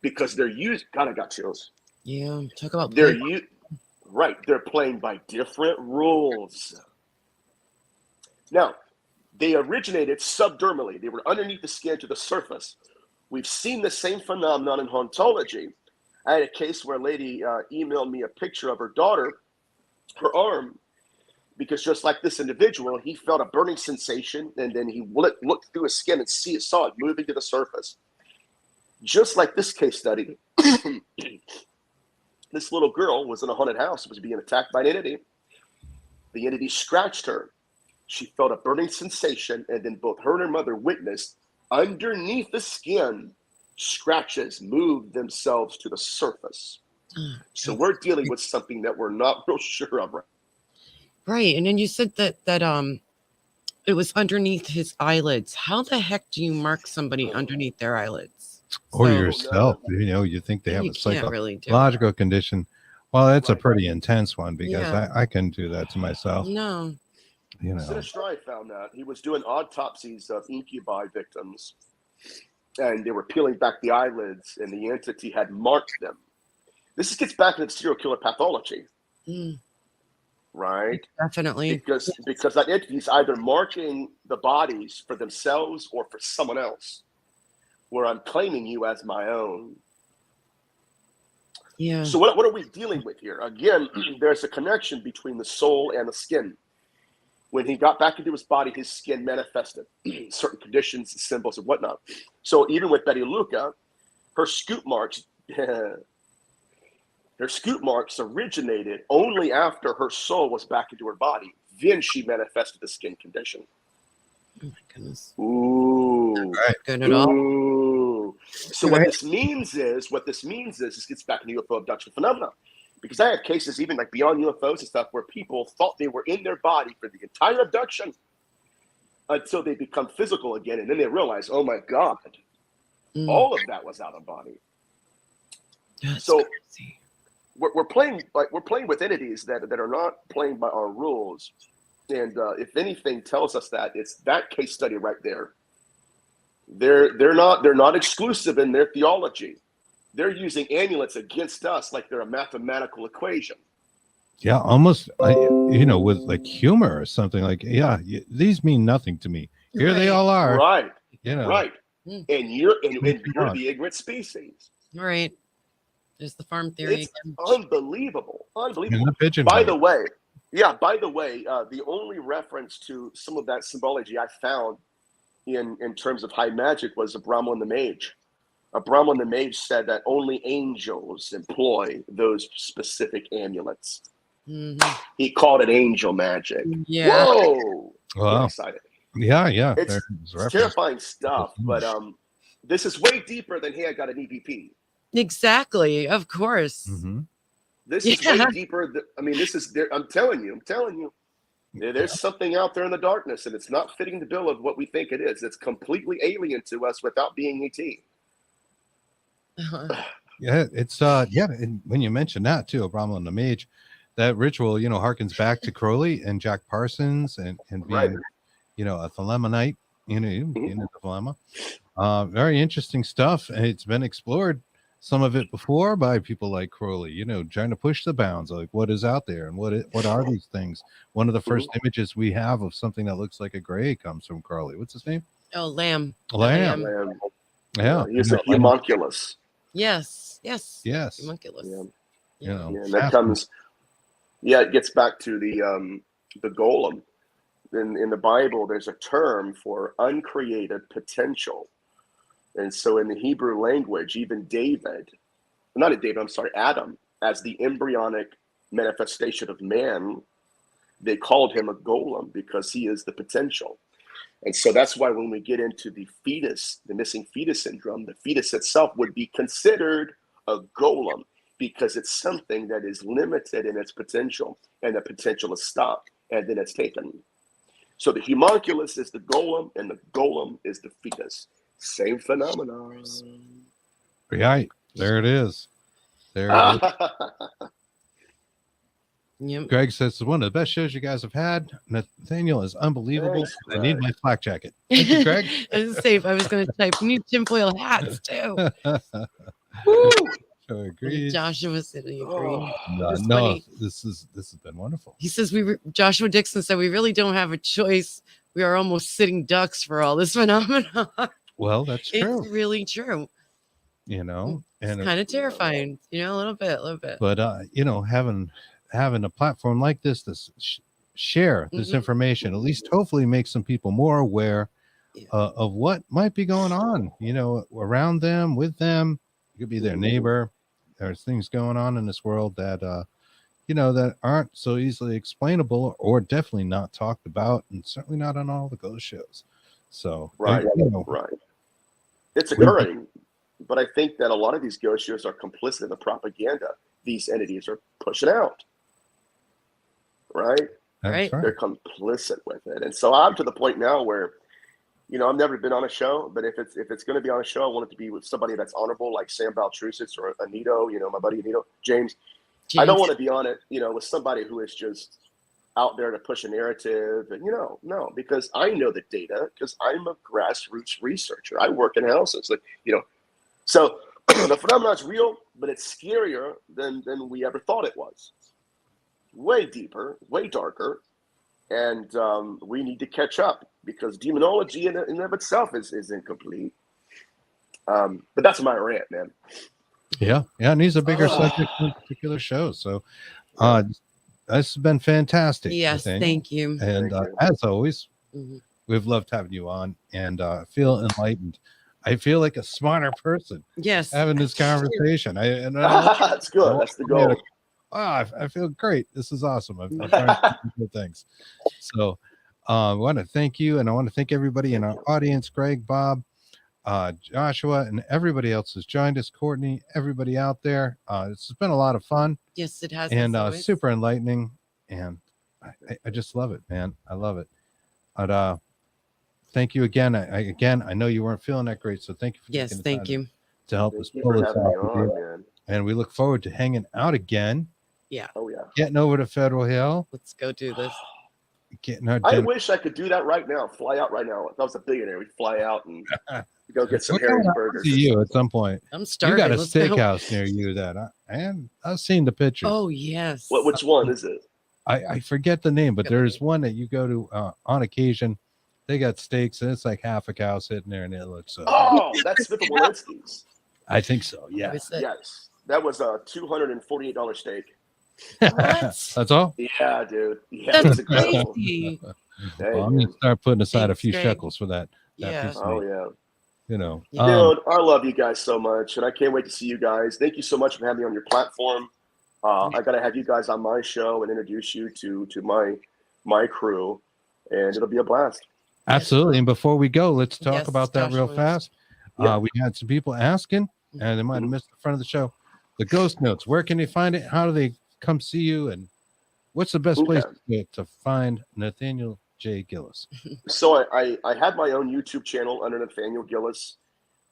because they're used. God, I got chills. Yeah, talk about right. They're playing by different rules. Now, they originated subdermally. They were underneath the skin to the surface. We've seen the same phenomenon in hauntology. I had a case where a lady emailed me a picture of her daughter, her arm, because just like this individual, he felt a burning sensation, and then he looked through his skin and saw it moving to the surface. Just like this case study, this little girl was in a haunted house, was being attacked by an entity. The entity scratched her, She felt a burning sensation, and then both her and her mother witnessed underneath the skin, scratches moved themselves to the surface. So we're dealing with something that we're not real sure of. Right. And then you said that it was underneath his eyelids. How the heck do you mark somebody underneath their eyelids? Or yourself, you think they have a psychological condition. Well, it's a pretty intense one, because I can do that to myself. No. Sinistrai found that. He was doing autopsies of incubi victims, and they were peeling back the eyelids, and the entity had marked them. This gets back into the serial killer pathology. Right? Definitely. Because that entity is either marking the bodies for themselves or for someone else, where I'm claiming you as my own. Yeah. So what are we dealing with here? Again, there's a connection between the soul and the skin. When he got back into his body, his skin manifested certain conditions, symbols, and whatnot. So even with Betty Luca, her scoop marks originated only after her soul was back into her body. Then she manifested the skin condition. Oh my goodness. Ooh. Right. Good at all. Ooh. So what this means is this gets back into UFO abduction phenomena. Because I have cases even like beyond UFOs and stuff where people thought they were in their body for the entire abduction until they become physical again. And then they realize, oh my God, all of that was out of body. That's so crazy. We're playing with entities that are not playing by our rules. And if anything tells us that, it's that case study right there. They're not exclusive in their theology. They're using amulets against us like they're a mathematical equation. Yeah, almost, with like humor or something like, these mean nothing to me. Here they all are. Right. Right. And you're the ignorant species. Right. There's the farm theory. It's unbelievable. By the way, the only reference to some of that symbology I found in terms of high magic was Abramelin the Mage. Abramelin the Mage said that only angels employ those specific amulets. He called it angel magic. Yeah. Whoa. Wow. I'm excited. Yeah. It's terrifying stuff, but this is way deeper than, hey, I got an EVP. Exactly. Of course. This is way deeper. This is there. I'm telling you. There's something out there in the darkness, and it's not fitting the bill of what we think it is. It's completely alien to us without being ET. Yeah, it's and when you mention that too, Abramelin the Mage, that ritual, harkens back to Crowley and Jack Parsons and being, a Thelemonite, being a Thelema. Very interesting stuff. And it's been explored, some of it before, by people like Crowley, trying to push the bounds, like what is out there and what are these things. One of the first images we have of something that looks like a gray comes from Crowley. What's his name? Oh, Lamb. Yeah. He's a homunculus. Yes. Homunculus. And that comes. Yeah, it gets back to the golem. In the Bible, there's a term for uncreated potential. And so in the Hebrew language, even Adam, as the embryonic manifestation of man, they called him a golem because he is the potential. And so that's why when we get into the fetus, the missing fetus syndrome, the fetus itself would be considered a golem because it's something that is limited in its potential, and the potential is stopped, and then it's taken. So the homunculus is the golem, and the golem is the fetus. Same phenomenon. Right. There it is. Yep. Greg says it's one of the best shows you guys have had. Nathaniel is unbelievable. Thanks, I need my flak jacket. Thank you, Greg. It's safe. I was going to type. We need tinfoil hats too. Woo! So agreed. Joshua said he agreed. No, this has been wonderful. He says Joshua Dixon said we really don't have a choice. We are almost sitting ducks for all this phenomenon. Well, that's true. It's really true. And it's kind of terrifying, a little bit. But having a platform like this share this information, at least hopefully make some people more aware of what might be going on, around them, with them. You could be their neighbor. There's things going on in this world that that aren't so easily explainable, or definitely not talked about, and certainly not on all the ghost shows. So, Right. Right. It's occurring, but I think that a lot of these ghost shows are complicit in the propaganda these entities are pushing out. Right? That's right. They're complicit with it. And so I'm to the point now where, I've never been on a show, but if it's going to be on a show, I want it to be with somebody that's honorable, like Sam Baltrusis or Anito, my buddy Anito, James. I don't want to be on it, with somebody who is just out there to push a narrative. And, no, because I know the data, because I'm a grassroots researcher. I work in houses, so the phenomenon is real, but it's scarier than we ever thought it was. Way deeper, way darker, and we need to catch up, because demonology in and of itself is incomplete. But that's my rant, man. Yeah, and these are bigger subjects in particular shows. So this has been fantastic. Yes, thank you. And as always, we've loved having you on, and I feel enlightened. I feel like a smarter person. Yes, having this conversation. That's good. That's the goal. I feel great. This is awesome. I've learned some good things. So I want to thank you, and I want to thank everybody in our audience, Greg, Bob, Joshua, and everybody else who's joined us, Courtney, everybody out there. It's been a lot of fun. Yes, it has. And super enlightening. And I just love it, man. I love it. But thank you again. I know you weren't feeling that great, so thank you for taking the time to help us pull this off. And we look forward to hanging out again. Yeah. Oh yeah. Getting over to Federal Hill. Let's go do this. Getting our I wish I could do that right now. Fly out right now. If I was a billionaire, we'd fly out and go get some Harry's burgers. To you at some point. I'm starving. You got a steakhouse near you that I've seen the pictures. Oh yes. Which one is it? I forget the name, but there's one that you go to on occasion. They got steaks, and it's like half a cow sitting there, and it looks so. Oh, that's Smith & Walensky's. I think so. Yeah. Yes, that was a $248 steak. What? That's all? Yeah, dude. Yeah, that's incredible. crazy. Well, I'm gonna start putting aside a few shekels for that. Yeah. Piece of Oh meat. yeah. Dude, I love you guys so much, and I can't wait to see you guys. Thank you so much for having me on your platform. I gotta have you guys on my show and introduce you to my crew, and it'll be a blast. Absolutely. And before we go, let's talk about that real fast. We had some people asking, and they might have missed the front of the show. The ghost notes. Where can they find it? How do they come see you? And what's the best place to find Nathaniel J. Gillis? So I have my own YouTube channel under Nathaniel Gillis.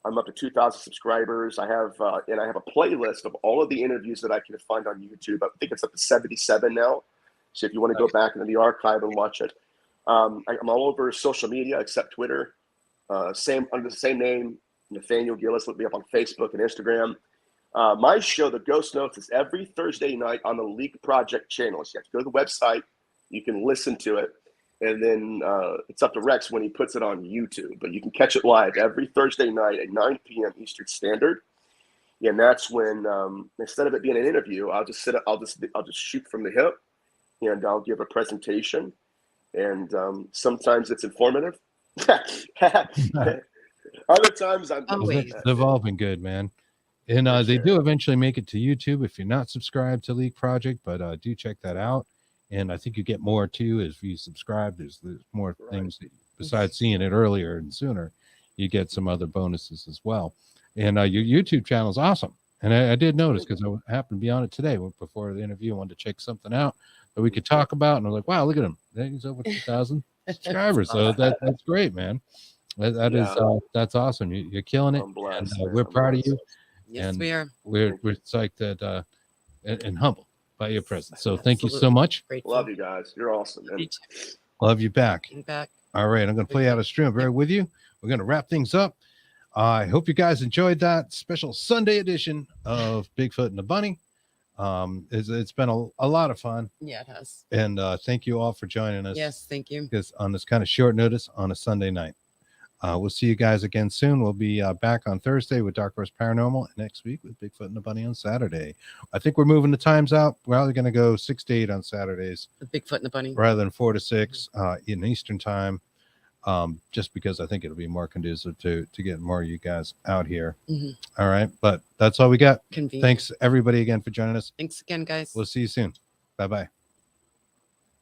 I'm up to 2,000 subscribers. I have a playlist of all of the interviews that I can find on YouTube. I think it's up to 77 now. So if you want to go back into the archive and watch it, I'm all over social media except Twitter. Under the same name, Nathaniel Gillis. Look me up on Facebook and Instagram. My show, The Ghost Notes, is every Thursday night on the Leak Project channel. So you have to go to the website. You can listen to it. And then it's up to Rex when he puts it on YouTube. But you can catch it live every Thursday night at 9 p.m. Eastern Standard. And that's when, instead of it being an interview, I'll just shoot from the hip, and I'll give a presentation. And sometimes it's informative. Other times I'm they've all been good, man. And they do eventually make it to YouTube if you're not subscribed to Leak Project, but do check that out. And I think you get more too if you subscribe. There's more things that, besides seeing it earlier and sooner, you get some other bonuses as well. And your YouTube channel is awesome. And I did notice, because I happened to be on it today before the interview. I wanted to check something out that we could talk about. And I was like, wow, look at him. He's over 2,000 subscribers. So that's great, man. That's awesome. You're killing it. Blessed, and we're proud of you. Yes, and we are. We're psyched that and humbled by your presence. So thank you so much. Grateful. Love you guys. You're awesome, man. Love you back. Back. All right, I'm going to play out a stream. Bear with you. We're going to wrap things up. I hope you guys enjoyed that special Sunday edition of Bigfoot and the Bunny. It's been a lot of fun. Yeah, it has. And thank you all for joining us. Yes, thank you. Because on this kind of short notice on a Sunday night. We'll see you guys again soon. We'll be back on Thursday with Dark Horse Paranormal, and next week with Bigfoot and the Bunny on Saturday. I think we're moving the times out. We're only going to go 6 to 8 on Saturdays. The Bigfoot and the Bunny. Rather than 4 to 6 in Eastern time. Just because I think it'll be more conducive to get more of you guys out here. All right. But that's all we got. Convenient. Thanks everybody again for joining us. Thanks again, guys. We'll see you soon. Bye-bye.